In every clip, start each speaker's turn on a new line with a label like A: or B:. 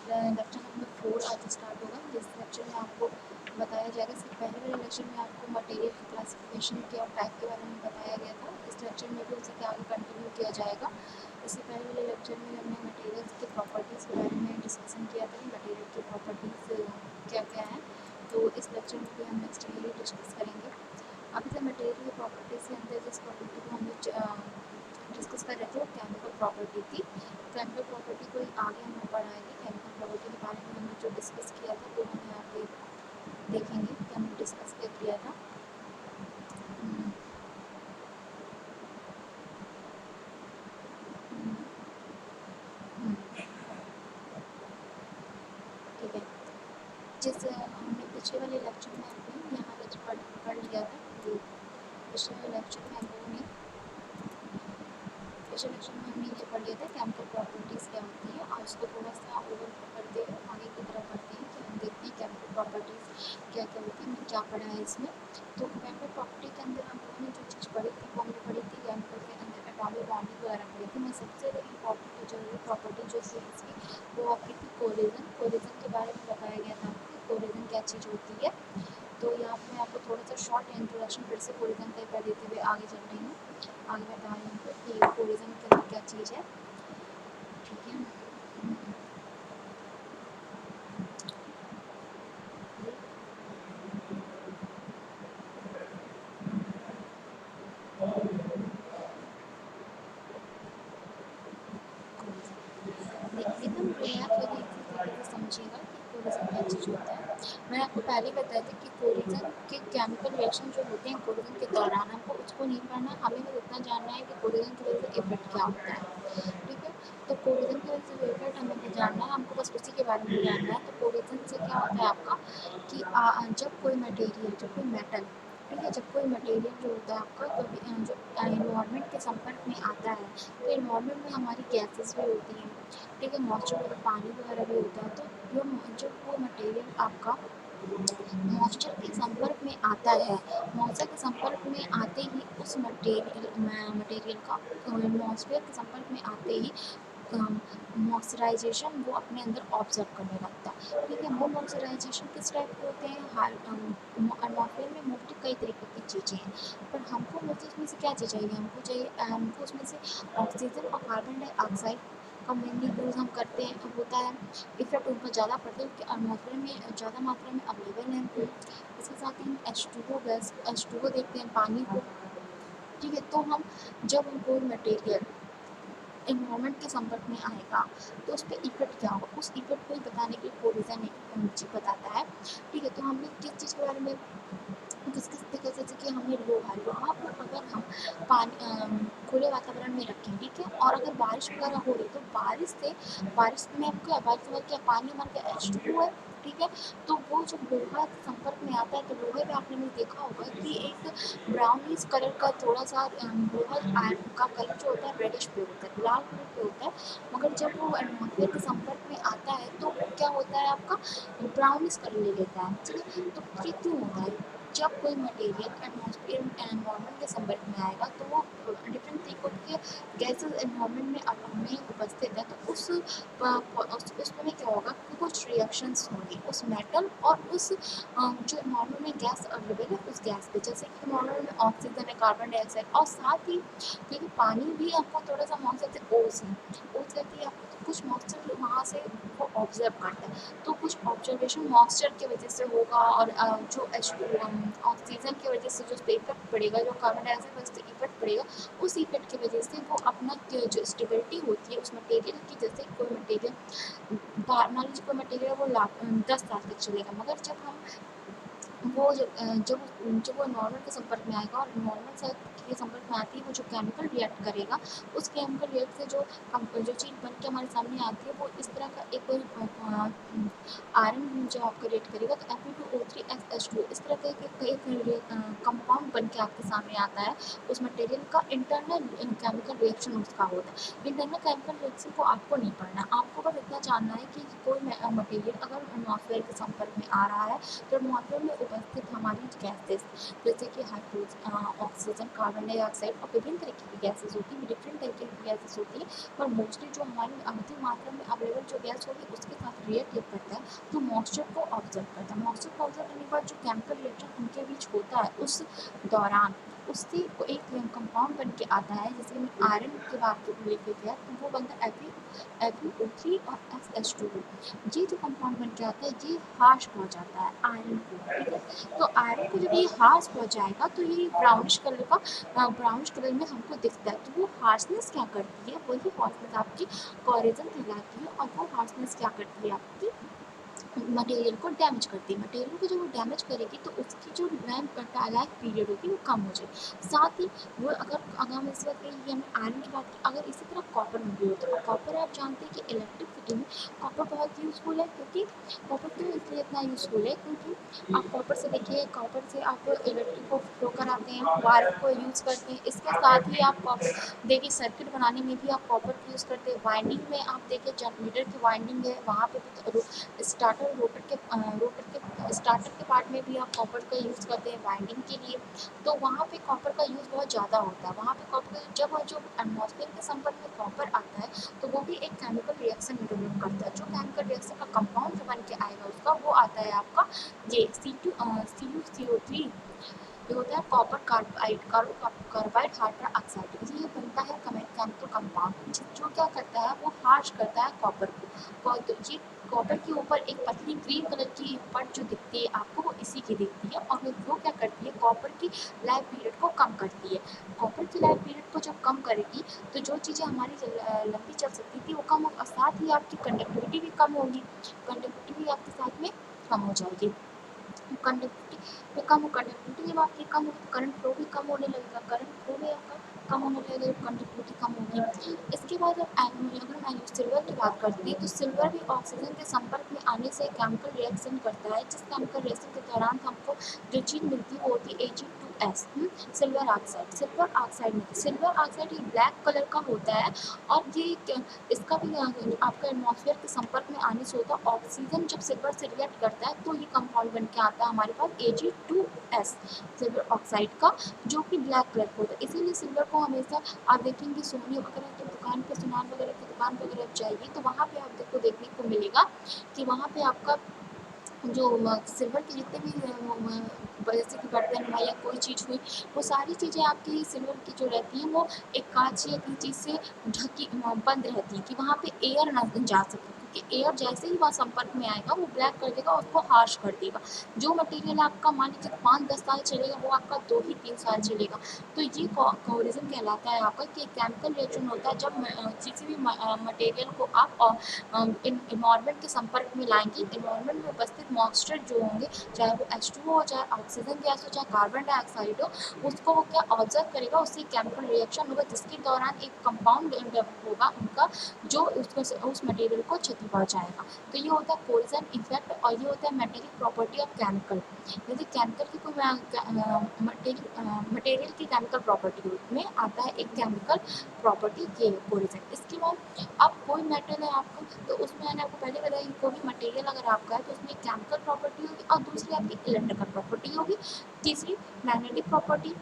A: Lecture number 4 आज start होगा। जिस लेक्चर में आपको बताया जाएगा, इससे पहले वाले लेक्चर में आपको मटेरियल की क्लासिफिकेशन के और टाइप के बारे में बताया गया था। इस लेक्चर में भी उसी के आगे कंटिन्यू किया जाएगा। इससे पहले वाले लेक्चर में हमने मटेरियल्स के प्रॉपर्टीज़ के बारे में डिस्कशन किया था कि मटेरियल की प्रॉपर्टीज़ क्या क्या हैं। तो इस लेक्चर में भी हम नेक्स्ट यही डिस्कस करेंगे। अभी तक मटेरियल की प्रॉपर्टीज़ के अंदर जिस प्रॉपर्टी को हम डिस्कस कर रहे थे वो केमिकल प्रॉपर्टी थी। केमिकल प्रॉपर्टी को आगे हम पढ़ाएंगे। केमिकल प्रॉपर्टी के बारे में हमने जो डिस्कस किया था वो हम यहाँ पे देखेंगे कि हमने डिस्कस क्या किया था। ठीक है, जिस हमने पिछले वाले लेक्चर में हमने यहाँ पढ़ लिया था कि पिछले वाले लेक्चर में हम लोगों ने पिछले लेक्चर में हमने ये पढ़ लिया था केमिकल प्रॉपर्टीज़ क्या होती है, और उसको थोड़ा सा ओवर करते हुए आगे की तरफ बढ़ते हैं कि हम देखते हैं केमिकल प्रॉपर्टीज़ क्या क्या होती है, हमने क्या पढ़ा है इसमें। तो केमिकल प्रॉपर्टी के अंदर हम लोगों ने जो चीज़ पढ़ी थी वो हमने पढ़ी थी केमिकल के अंदर एटॉमिक बॉन्डिंग वगैरह पढ़ी थी। मैं सबसे इम्पॉर्टेंट जरूरी प्रॉपर्टी जो थी इसकी वो आपकी थी कोलिजन। कोलिजन के बारे में बताया गया था आपको कि कोलिजन क्या चीज़ होती है। तो यहाँ पे मैं आपको थोड़ा सा शॉर्ट इंट्रोडक्शन फिर से कोलिजन का कर देते हुए आगे चल रही हूँ। आगे बता रही हूँ कि कोलिजन क्या चीज़ है। ठीक है, देखिए एकदम रिलैक्स और इजी तरीके से समझिएगा कि कोलिजन क्या चीज़ होता है। मैंने आपको पहले बताया था कि कोलिजन के केमिकल रिएक्शन जो होते हैं कोलिजन के दौरान, हमको उसको नहीं पढ़ना, हमें बस इतना जानना है कि कोलिजन की वजह से इफेक्ट क्या होता है। ठीक है, तो कोलिजन की वजह से जो इफेक्ट हमें नहीं जानना है, हमको बस उसी के बारे में जानना है। तो कोलिजन से क्या होता है आपका कि जब कोई मटेरियल, जब कोई मेटल, ठीक है, जब कोई मटेरियल जो होता है आपका जो इन्वायरमेंट के संपर्क में आता है, तो इन्वायरमेंट में हमारी गैसेस भी होती हैं, ठीक है, मॉइस्चर वगैरह पानी वगैरह भी होता है। तो जब वो मटेरियल आपका मॉइस्चर के संपर्क में आता है, मॉइस्चर के संपर्क में आते ही उस मटेरियल का मॉइस्चर के संपर्क में आते ही मॉइस्चराइजेशन वो अपने अंदर ऑब्जर्व करने लगता है। ठीक है, वो मॉइस्चराइजेशन किस टाइप के होते हैं, एटमॉस्फेयर में मोस्टली कई तरीके की चीज़ें हैं, पर हमको मुझे उसमें से क्या चीज़ चाहिए, हमको उसमें से ऑक्सीजन और कार्बन डाइऑक्साइड का मेनली यूज़ हम करते हैं, होता है। इफेक्ट उनका ज़्यादा पड़ता है क्योंकि एटमॉस्फेयर में ज़्यादा मात्रा में अवेलेबल है। इसके साथ ही हम H2O गैस, H2O देखते हैं पानी को। ठीक है, तो हम जब कोई मटेरियल इन्वायरमेंट के संपर्क में आएगा तो उस पर इफेक्ट क्या होगा, उस इफेक्ट को ही बताने के लिए कोलिजन एक चीज़ बताता है। ठीक है, तो हमने किस चीज़ के बारे में, किस किस तरीके से, जैसे कि हमने लोहा को अगर हम खुले वातावरण में रखें, ठीक है, और अगर बारिश वगैरह हो रही तो बारिश में हम क्या, बारिश में क्या पानी हमारा क्या H2O है। ठीक है, तो वो जब लोहा के संपर्क में आता है तो लोहे में आपने भी देखा होगा कि एक ब्राउनिश कलर का थोड़ा सा लोहा आयरन का कलर जो होता है रेडिश पे होता है, लाल कलर पे होता है। मगर जब वो एटमॉस्फेयर के संपर्क में आता है तो वो क्या होता है आपका ब्राउनिश कलर ले लेता है। ठीक है, तो ये क्यों होता है, जब कोई मटेरियल एटमॉस्फेयर एनवायरनमेंट के संपर्क में आएगा तो वो डिफरेंट तरीकों के गैसेस एनवायरनमेंट में उपस्थित है, तो उसमें क्या होगा कि कुछ रिएक्शंस होंगी उस मेटल और उस जो इन्वायरमेंट में गैस अवेलेबल है उस गैस पे, जैसे कि इन्वायरमेंट में ऑक्सीजन है, कार्बन डाइऑक्साइड, और साथ ही क्योंकि पानी भी आपको थोड़ा सा मॉइस्चर से ओस रहती है आपको, तो कुछ मॉइस्चर वहाँ से वो ऑब्जर्व करता है, तो कुछ ऑब्जर्वेशन मॉइस्चर की वजह से होगा, और जो ऑक्सीजन की वजह से जो उस पर इफेक्ट पड़ेगा, जो कार्बन डाइऑक्साइड पर उस पर इफेक्ट पड़ेगा, उस इफेक्ट की वजह से वो अपना जो स्टेबिलिटी होती है उस मटेरियल की, जैसे कोई मटेरियल मान लीजिए कोई मटेरियल वो 10 साल तक चलेगा, मगर जब हम वो जब वो इन्वायरमेंट के संपर्क में आएगा और इन्वायरमेंट से के संपर्क में आती है, वो जो केमिकल रिएक्ट करेगा, उस केमिकल रिएक्ट से जो चीज़ बन के हमारे सामने आती है वो इस तरह का एक आयरन जो आपको रिएक्ट करेगा, तो Fe2O3 H2 इस तरह का एक कंपाउंड कंपाउंड बन के आपके सामने आता है, उस मटेरियल का इंटरनल केमिकल रिएक्शन उसका होता है। इंटरनल केमिकल रिएक्शन को आपको नहीं पढ़ना, आपको बस इतना जानना है कि कोई मटेरियल अगर एटमॉस्फेयर के संपर्क में आ रहा है तो एटमॉस्फेयर में उपस्थित हमारी गैसेस जैसे कि ऑक्सीजन, कार्बन डाइऑक्साइड और विभिन्न तरीके की गैसेस होती है, डिफरेंट तरीके की गैसेस होती है, पर मोस्टली जो हमारी अधिक मात्रा में अवेलेबल जो गैस होगी उसके साथ रिएक्ट करता है तो मॉइस्चर को ऑब्जर्व करता है। मॉइस्चर को ऑब्जर्व करने के बाद जो केमिकल रिएक्शन उनके बीच होता है उस दौरान उससे एक कंपाउंड बन के आता है, जैसे हमने आयरन के बात लेके गया तो वो बनता है FeO3 और FH2। ये जो कंपाउंड बन के आता है ये हार्श हो जाता है आयरन को, ठीक है। तो आयरन को जब ये हार्श हो जाएगा तो ये ब्राउनिश कलर में हमको दिखता है। तो वो हार्शनेस क्या करती है, वही हार्शनेस आपकी कोरेजन कहलाती है, और वो हार्शनेस क्या करती है आपकी मटेरियल को डैमेज करती है। मटेरियल को जब वो डैमेज करेगी तो उसकी जो लाइफ पीरियड होगी वो कम हो जाएगी। साथ ही वो अगर हम इस बात कहें कि हमने आयरन की बात की, अगर इसी तरह कॉपर में भी होता है। कॉपर आप जानते हैं कि इलेक्ट्रिसिटी में कॉपर बहुत यूज़फुल है, क्योंकि कॉपर क्यों इसलिए इतना यूज़फुल है क्योंकि आप कॉपर से देखिए, कॉपर से आप इलेक्ट्रिक को फ्लो कराते हैं, वायर को यूज़ करते हैं। इसके साथ ही आप कॉपर देखिए सर्किट बनाने में भी आप कॉपर का यूज़ करते हैं। वाइंडिंग में आप देखिए जनरेटर की वाइंडिंग है वहाँ पे भी रोटर के स्टार्टर के पार्ट में भी आप कॉपर का यूज़ करते हैं वाइंडिंग के लिए। तो वहाँ पे कॉपर का यूज़ बहुत ज़्यादा होता है। वहाँ पे कॉपर जब जो एटमॉस्फेयर के संपर्क में कॉपर आता है तो वो भी एक केमिकल रिएक्शन डेवलप करता है। जो केमिकल रिएक्शन का कंपाउंड जो बन के आएगा उसका वो आता है आपका ये CuCO3। ये होता है कॉपर कार्बाइड हाइड्रा ऑक्साइड। ये बनता है केमिकल कंपाउंड जो क्या करता है वो हार्श करता है कॉपर को। तो ये कॉपर के ऊपर एक पतली ग्रीन कलर की परत जो दिखती है आपको वो इसी की दिखती है, और वो क्या करती है कॉपर की लाइफ पीरियड को कम करती है। कॉपर की लाइफ पीरियड को जब कम करेगी तो जो चीज़ें हमारी लंबी चल सकती थी वो कम होगी, और साथ ही आपकी कंडक्टिविटी भी कम होगी। कंडक्टिविटी भी आपके साथ में कम हो जाएगी। कंडक्टिविटी जब आपकी कम होगी तो करंट फ्लो भी कम होने लगेगा। करंट फ्लो भी आपका कम होने लगेगा, कंडक्टिविटी कम होगी। इसके बाद अब अगर हम सिल्वर की बात करते हैं तो सिल्वर भी ऑक्सीजन के संपर्क में आने से केमिकल रिएक्शन करता है, जिस केमिकल रिएक्शन के दौरान हमको जो चीज़ मिलती है वो होती है Ag2S, silver oxide. Silver oxide ये ब्लैक कलर का होता है, और ये इसका भी आपका एटमॉस्फेयर के संपर्क में आने से होता है। ऑक्सीजन जब सिल्वर से रिएक्ट करता है तो ये कंपाउंड बन के आता है हमारे पास Ag2S सिल्वर ऑक्साइड का, जो कि ब्लैक कलर का होता है। इसीलिए सिल्वर को हमेशा आप देखेंगे सोने वगैरह की दुकान पे, सुनार वगैरह की दुकान वगैरह आप जाइए तो वहाँ पे आपको देखने को मिलेगा कि वहाँ पे आपका जो सिल्वर के जितने भी जैसे कि बर्तन हुआ या कोई चीज़ हुई, वो सारी चीज़ें आपकी सिल्वर की जो रहती हैं वो एक कांच या किसी चीज़ से ढकी बंद रहती है कि वहाँ पे एयर ना जा सके, क्योंकि एयर जैसे ही वहाँ संपर्क में आएगा वो ब्लैक कर देगा, उसको हार्श कर देगा। जो मटेरियल आपका मान लीजिए 5-10 साल चलेगा वो आपका 2 ही 3 साल चलेगा। तो ये कोरिजन कहलाता है आपका कि केमिकल रिएक्शन होता है जब किसी भी मटेरियल को आप इन्वायरमेंट के संपर्क में लाएंगे। इन्वायरमेंट में उपस्थित मॉइस्चर जो होंगे, चाहे वो H2O हो, चाहे ऑक्सीजन गैस हो, चाहे कार्बन डाइऑक्साइड हो, उसको वो क्या ऑब्जर्व करेगा, उससे केमिकल रिएक्शन होगा जिसके दौरान एक कंपाउंड डेवलप होगा उनका, जो उस मटेरियल को क्षति पहुंचाएगा। तो ये होता है कोरिजन इफेक्ट, और ये होता है मेटेरियल प्रॉपर्टी ऑफ केमिकल। यदि केमिकल की कोई मटेरियल की केमिकल प्रॉपर्टी में आता है एक केमिकल प्रॉपर्टी ये कोरिजन। इसके बाद अब कोई मेटल है आपका तो उसमें मैंने आपको पहले बताया कोई भी मटेरियल अगर आपका है तो उसमें केमिकल प्रॉपर्टी होगी, और दूसरी आपकी इलेक्ट्रिकल प्रॉपर्टी होगी, तीसरी magnetic property,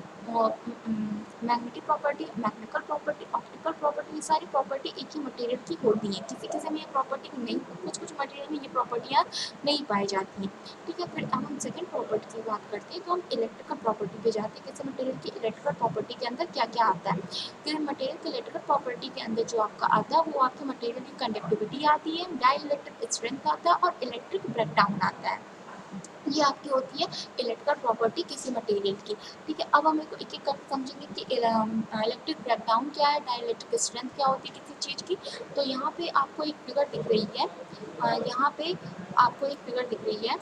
A: mechanical property, optical property. ये सारी प्रॉपर्टी एक ही मटेरियल की होती है। किसी किसी में ये प्रॉपर्टी नहीं, कुछ मटेरियल में ये प्रॉपर्टियाँ नहीं पाई जाती हैं, ठीक है। फिर अब हम सेकंड प्रॉपर्टी की बात करते हैं तो हम इलेक्ट्रिकल प्रॉपर्टी पे जाते हैं। किसी मटेरियल की इलेक्ट्रिकल प्रॉपर्टी के अंदर क्या क्या आता है। फिर मटेरियल की इलेक्ट्रिकल प्रॉपर्टी के अंदर जो आपका आता है वो आपके मटेरियल की कंडक्टिविटी आती है, डाइइलेक्ट्रिक स्ट्रेंथ आता है, और इलेक्ट्रिक ब्रेकडाउन आता है। ये आपकी होती है इलेक्ट्रिकल प्रॉपर्टी किसी मटेरियल की, ठीक है। अब हम एक एक करके समझेंगे कि इलेक्ट्रिक ब्रेकडाउन क्या है, डाइइलेक्ट्रिक स्ट्रेंथ क्या होती है किसी चीज़ की। तो यहाँ पे आपको एक फिगर दिख रही है, यहाँ पे आपको एक फिगर दिख रही है,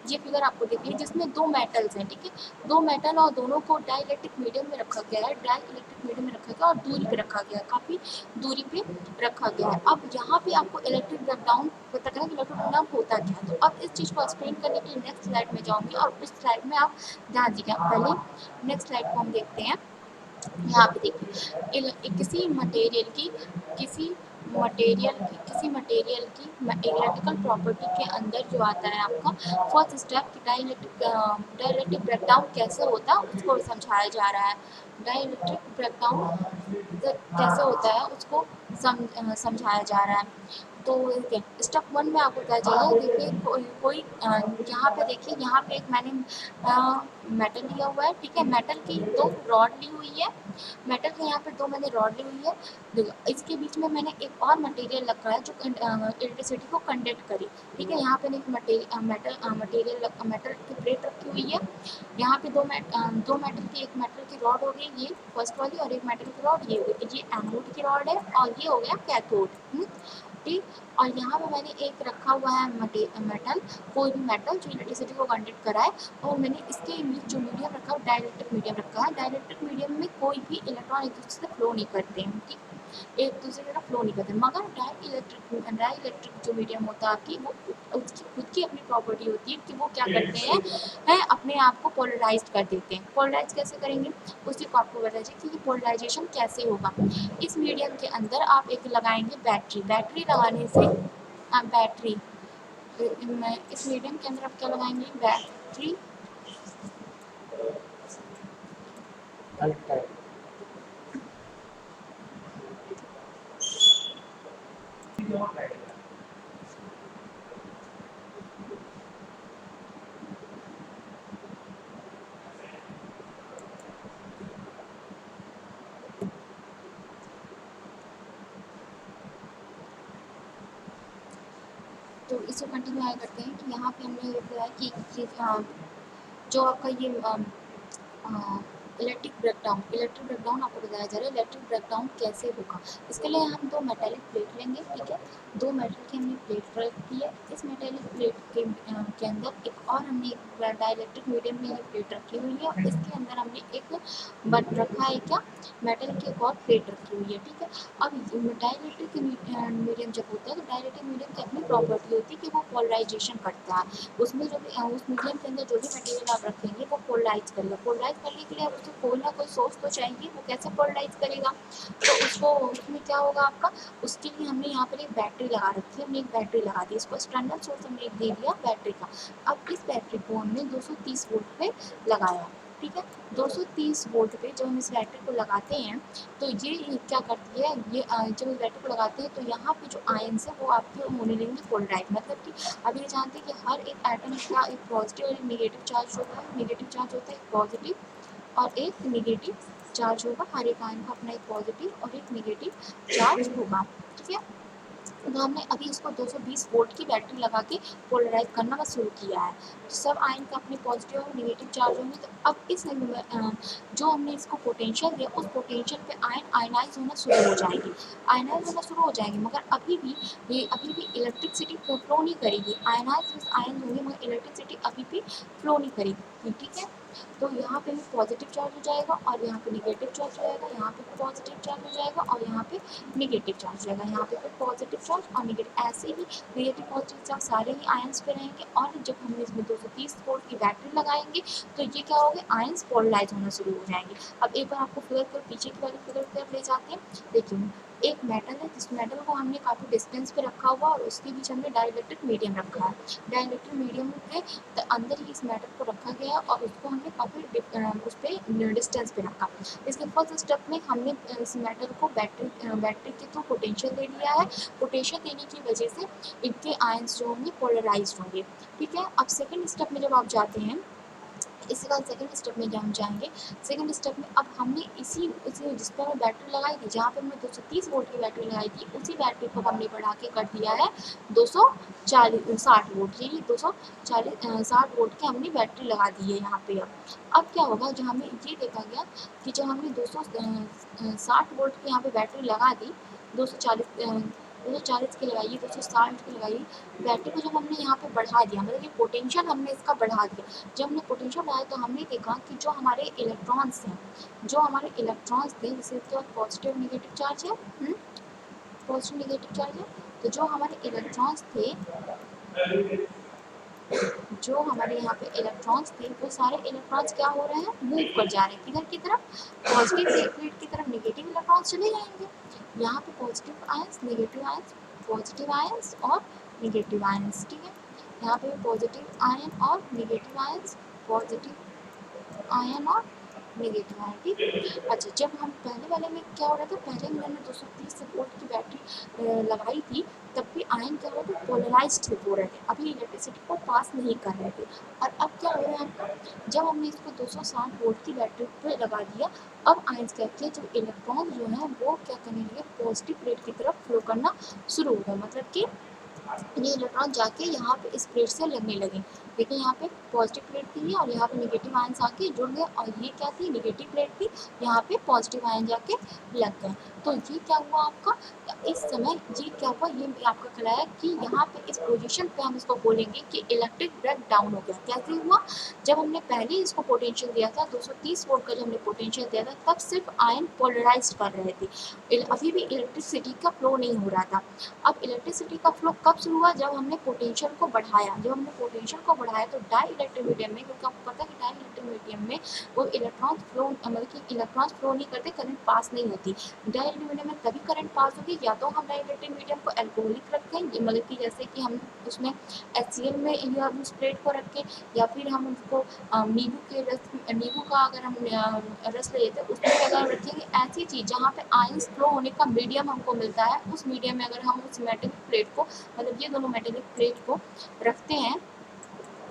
A: ये फिगर आपको दिख रही है जिसमें दो मेटल्स हैं, ठीक है, दो मेटल और दोनों को डाइलेक्ट्रिक मीडियम में रखा गया है, डाई इलेक्ट्रिक मीडियम में रखा गया और दूरी पे रखा गया है, काफ़ी दूरी पे रखा गया है। अब यहाँ पे आपको इलेक्ट्रिक ब्रेकडाउन पता करना कि इलेक्ट्रिक ब्रेकडाउन होता क्या है। तो अब इस चीज़ को एक्सप्लेन करने के लिए नेक्स्ट स्लाइड में जाऊँगी और उस स्लाइड में आप ध्यान दीजिए। पहले नेक्स्ट स्लाइड को हम देखते हैं। यहाँ पे देखिए किसी मटेरियल की इलेक्ट्रिकल प्रॉपर्टी के अंदर जो आता है आपका फर्स्ट स्टेप कि डाइलेक्ट्रिक ब्रेकडाउन कैसे होता है उसको समझाया जा रहा है। डाइलेक्ट्रिक ब्रेकडाउन कैसे होता है उसको समझाया जा रहा है। तो देखिए स्टेप वन में आपको क्या चाहिए, देखिए कोई यहाँ पे देखिए, यहाँ पे एक मैंने मेटल लिया हुआ है, ठीक है, मेटल की दो रॉड ली हुई है, मेटल के यहाँ पे दो मैंने रॉड ली हुई है। देखो इसके बीच में मैंने एक और मटेरियल रखा है जो इलेक्ट्रिसिटी को कंडक्ट करे, ठीक है, यहाँ पे एक मेटल की प्लेट रखी हुई है। यहाँ पे दो मेटल की, एक मेटल की रॉड हो गई ये फर्स्ट वाली और एक मेटल की रॉड ये हो गई, ये एनोड की रॉड है और ये हो गया कैथोड। ठीक, और यहाँ पे मैंने एक रखा हुआ है मेटल, कोई भी मेटल जो इलेक्ट्रिसिटी को कंडक्ट कराए, और मैंने इसके बीच जो मीडियम रखा है डाइलेक्ट्रिक मीडियम रखा है। डाइलेक्ट्रिक मीडियम में कोई भी इलेक्ट्रॉन एक दूसरे से फ्लो नहीं करते हैं, ठीक, एक दूसरे की तरफ फ्लो नहीं करते, मगर डाई इलेक्ट्रिक जो मीडियम होता है आपकी वो उसकी खुद की अपनी प्रॉपर्टी होती है कि वो क्या करते हैं अपने आप को पोलराइज कर देते हैं। पोलराइज कैसे करेंगे उसी को आपको बताइए कि ये पोलराइजेशन कैसे होगा। इस मीडियम के अंदर आप एक लगाएंगे बैटरी, बैटरी लगाने से आप बैटरी इस मीडियम के अंदर आप क्या लगाएंगे, बैटरी तो इसको कंटिन्यू आगे करते हैं कि यहाँ पे हमने बताया कि जो आपका ये इलेक्ट्रिक ब्रेकडाउन आपको बताया जा रहा है। इलेक्ट्रिक ब्रेकडाउन कैसे होगा, इसके लिए हम दो मेटेलिक प्लेट लेंगे, ठीक है, दो मेटल की हमने प्लेट रखी है। इस मेटेलिक प्लेट के अंदर एक और हमने एक डाइलेक्ट्रिक मीडियम में ये प्लेट रखी हुई है और इसके अंदर हमने एक बट रखा है क्या, मेटल की एक और प्लेट रखी हुई है, ठीक है। अब डाइलेक्ट्रिक मीडियम जब होता है तो डाइलेक्ट्रिक मीडियम की अपनी प्रॉपर्टी होती है कि वो पोलराइजेशन करता है। उसमें जो भी उस मीडियम के अंदर जो भी मटेरियल आप रखेंगे वो पोलराइज करेगा। पोलराइज करने के लिए उसको कोई ना कोई सोर्स तो चाहिए, वो कैसे पोलराइज करेगा, तो उसको उसमें क्या होगा आपका, उसके लिए हमने यहाँ पर एक बैटरी लगा रखी है, हमने एक बैटरी लगा दी, इसको एक्सटर्नल सोर्स हमने एक दे दिया बैटरी का। अब इस बैटरी को हमने 230 वोल्ट पे लगाया, ठीक है, 230 वोल्ट पे जब हम इस बैटरी को लगाते हैं तो ये क्या करती है, ये जब इस बैटरी को लगाते हैं तो यहाँ पे जो आयन्स है वो आपके होने लगेंगे पोलराइज, मतलब कि अब ये जानते हैं कि हर एक एटम का एक पॉजिटिव और एक नेगेटिव चार्ज होता है। नेगेटिव चार्ज होता है एक पॉजिटिव और एक नेगेटिव चार्ज होगा, हर एक आयन का अपना एक पॉजिटिव और एक नेगेटिव चार्ज होगा, ठीक है। तो हमने अभी इसको 220 वोल्ट की बैटरी लगा के पोलराइज करना बस शुरू किया है, सब आयन का अपने पॉजिटिव और नेगेटिव चार्ज होंगे। तो अब इस जो हमने इसको पोटेंशियल दिया उस पोटेंशियल पे आयन आयनाइज होना शुरू हो जाएंगे, आयनाइज होना शुरू हो जाएंगे, मगर अभी भी इलेक्ट्रिसिटी फ्लो नहीं करेगी। आयनाइज आयन होंगे मगर इलेक्ट्रिसिटी अभी भी फ्लो नहीं करेगी, ठीक है। तो यहाँ पे भी पॉजिटिव चार्ज हो जाएगा और यहाँ पे नेगेटिव चार्ज हो जाएगा, यहाँ पे भी पॉजिटिव चार्ज हो जाएगा और यहाँ पे नेगेटिव चार्ज हो जाएगा, यहाँ पे फिर पॉजिटिव चार्ज और नेगेटिव, ऐसे ही नेगेटिव पॉजिटिव चार्ज सारे ही आयंस पे रहेंगे। और जब हम इसमें 230 वोल्ट की बैटरी लगाएंगे तो ये क्या होगा, आयंस पोलराइज होना शुरू हो जाएंगे। अब एक बार आपको फिगर पर पीछे की वाली फिगर पर ले जाते हैं, देखिए एक मेटल है, जिस मेटल को हमने काफ़ी डिस्टेंस पे रखा हुआ और उसके बीच हमने डाइलेक्ट्रिक मीडियम रखा है। डाइलेक्ट्रिक मीडियम के अंदर ही इस मेटल को रखा गया और उसको हमने काफ़ी उस पर डिस्टेंस पे रखा। इसके फर्स्ट स्टेप में हमने इस मेटल को बैटरी के थ्रू पोटेंशियल दे दिया है। पोटेंशियल देने की वजह से इनके आयंस जो होंगे पोलराइज्ड होंगे, ठीक है। अब सेकेंड स्टेप में जब आप जाते हैं, इसके बाद सेकंड स्टेप में हम जाएंगे। सेकंड स्टेप में अब हमने इसी इसी जिस पर मैं बैटरी लगाई थी, जहाँ पर मैं 230 वोल्ट की बैटरी लगाई थी, उसी बैटरी को हमने बढ़ा के कर दिया है 260 वोल्ट, यही 60 वोल्ट की हमने बैटरी लगा दी है यहाँ पे। अब क्या होगा, जो हमें ये देखा गया कि जब हमने 260 वोल्ट की यहाँ पे बैटरी लगा दी, 240 240 की लगाइए, 260 की लगाइए, बैटरी को जब हमने यहाँ पे बढ़ा दिया, मतलब ये पोटेंशियल हमने इसका बढ़ा दिया। जब हमने पोटेंशियल बढ़ाया तो हमने देखा कि जो हमारे इलेक्ट्रॉन्स हैं, जो हमारे इलेक्ट्रॉन्स थे, जैसे इसके बाद पॉजिटिव नेगेटिव चार्ज है, पॉजिटिव नेगेटिव चार्ज है, तो जो हमारे इलेक्ट्रॉन्स थे, जो हमारे यहाँ पे इलेक्ट्रॉन्स थे, वो सारे इलेक्ट्रॉन्स क्या हो रहे हैं, मूव कर जा रहे हैं किधर की तरफ, पॉजिटिव प्लेट की तरफ नेगेटिव इलेक्ट्रॉन्स चले जाएंगे। यहाँ पे positive ions, negative ions, positive ions और नेगेटिव आयंस, ठीक है। यहाँ पे पॉजिटिव आयन और नेगेटिव आयंस, पॉजिटिव आयन और नेगेटिव आयन, ठीक। अच्छा, जब हम पहले वाले में क्या हो रहा था, पहले में मैंने 230 वोल्ट की बैटरी लगाई थी, तब भी आयन क्या हो रहे थे, पोलराइज्ड हो रहे थे, अभी इलेक्ट्रिसिटी को पास नहीं कर रहे थे। और अब क्या हो रहा है आपका, जब हमने इसको 260 वोल्ट की बैटरी पे लगा दिया, अब आयंस क्या किया, जो इलेक्ट्रॉन जो है वो क्या करने लगे, पॉजिटिव प्लेट की तरफ फ्लो करना शुरू हो गया, मतलब कि ये इलेक्ट्रॉन जाके यहाँ पे इस प्लेट से लगने लगे। देखिए यहाँ पे पॉजिटिव प्लेट थी और यहाँ पे नेगेटिव आयंस आके जुड़ गए, और ये क्या थी, नेगेटिव प्लेट थी, यहाँ पे पॉजिटिव आयन जाके लग गए। तो ये क्या हुआ आपका, इस समय ये क्या हुआ, ये आपका कहलाया कि यहाँ पे इस पोजीशन पे हम इसको बोलेंगे कि इलेक्ट्रिक ब्रेक डाउन हो गया। कैसे हुआ, जब हमने पहले इसको पोटेंशियल दिया था 230 वोल्ट का, जब हमने पोटेंशियल दिया था तब सिर्फ आयन पोलराइज कर रहे थे, अभी भी इलेक्ट्रिसिटी का फ्लो नहीं हो रहा था। अब इलेक्ट्रिसिटी का फ्लो कब शुरू हुआ, जब हमने पोटेंशियल को बढ़ाया। जब हमने पोटेंशियल को बढ़ाया तो डाई इलेक्ट्रिक मीडियम में, क्योंकि आपको पता है कि डाई इलेक्ट्रिक मीडियम में वो इलेक्ट्रॉन फ्लो, मतलब कि इलेक्ट्रॉन फ्लो नहीं करते, करंट पास नहीं होती। डाई इलेक्ट्रिक मीडियम में तभी करंट पास होगी, या तो हम डाई इलेक्ट्रिक मीडियम को एल्कोहलिक रखें, मतलब कि जैसे कि हम उसमें HCl में या उस प्लेट को रखें, या फिर हम उसको नींबू के रस, नींबू का अगर हम रस ले लेते हैं उसमें अगर रखेंगे, ऐसी चीज़ जहाँ पे आयंस फ्लो होने का मीडियम हमको मिलता है, उस मीडियम में अगर हम उस मेटेलिक प्लेट को, मतलब ये दोनों मेटेलिक प्लेट को रखते हैं,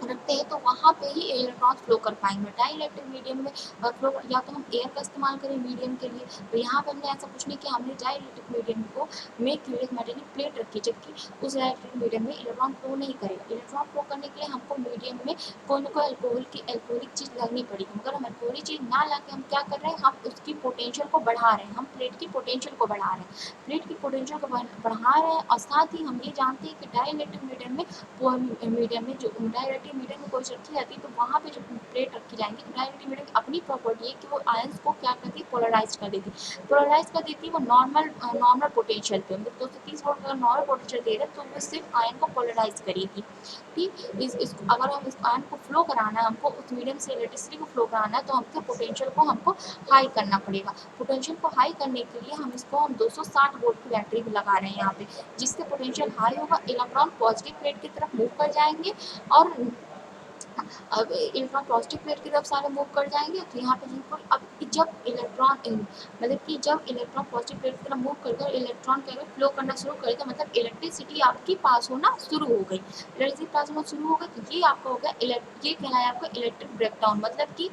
A: तो वहाँ पे ही इलेक्ट्रॉन फ्लो कर पाएंगे। डाई इलेक्ट्रिक मीडियम में फ्लो, या तो हम एयर का इस्तेमाल करें मीडियम के लिए, तो यहाँ पे हमने ऐसा कुछ नहीं किया, हमने डाई इलेक्ट्रिक मीडियम को में क्यूरिक मेटेलिक प्लेट रखी, जबकि उस इलेक्ट्रिक मीडियम में इलेक्ट्रॉन फ्लो नहीं करेगा। इलेक्ट्रॉन फ्लो करने के लिए हमको मीडियम में कोई ना कोई एल्कोहलिक चीज़ लगनी पड़ेगी, मगर हम एल्कोहलिक चीज़ ना ला के हम क्या कर रहे हैं, हम उसकी पोटेंशियल को बढ़ा रहे हैं, हम प्लेट की पोटेंशियल को बढ़ा रहे हैं, प्लेट की पोटेंशियल को बढ़ा रहे हैं। और साथ ही हम ये जानते हैं कि डाई इलेक्ट्रिक मीडियम में जो डाई इलेक्ट्रिक मीडियम में कोई रखी जाती है, तो वहाँ पे जब प्लेट रखी जाएंगी, तो डाई इलेक्ट्रिक मीडियम की अपनी प्रॉपर्टी है कि वो आयंस को क्या करती है, पोलराइज कर देती है। पोलराइज कर देती है वो नॉर्मल पोटेंशियल पे, मतलब 230 वोल्ट का नॉर्मल पोटेंशियल दे रहे हैं, तो वो सिर्फ आयन को पोलराइज करेगी, ठीक। अगर हम इस आयन को फ्लो कराना है, हमको उस मीडियम से इलेक्ट्रिसिटी को फ्लो कराना है, तो हमको पोटेंशियल को हमको हाई करना पड़ेगा। पोटेंशियल को हाई करने के लिए हम इसको 260 वोल्ट की बैटरी लगा रहे हैं यहाँ पे, जिससे पोटेंशियल हाई होगा, इलेक्ट्रॉन पॉजिटिव प्लेट की तरफ मूव कर जाएंगे, और अब इलेक्ट्रॉन पॉजिटिव प्लेट की तरफ सारे मूव कर जाएंगे। तो यहाँ पे बिल्कुल, अब जब इलेक्ट्रॉन मतलब कि जब इलेक्ट्रॉन पॉजिटिव प्लेट की तरफ मूव करके इलेक्ट्रॉन क्या फ्लो करना शुरू करेगा, मतलब इलेक्ट्रिसिटी आपकी पास होना शुरू हो गई, इलेक्ट्रिसिटी पास होना शुरू हो गई, तो ये आपका हो गया ये कहलाया आपका इलेक्ट्रिक ब्रेकडाउन। मतलब कि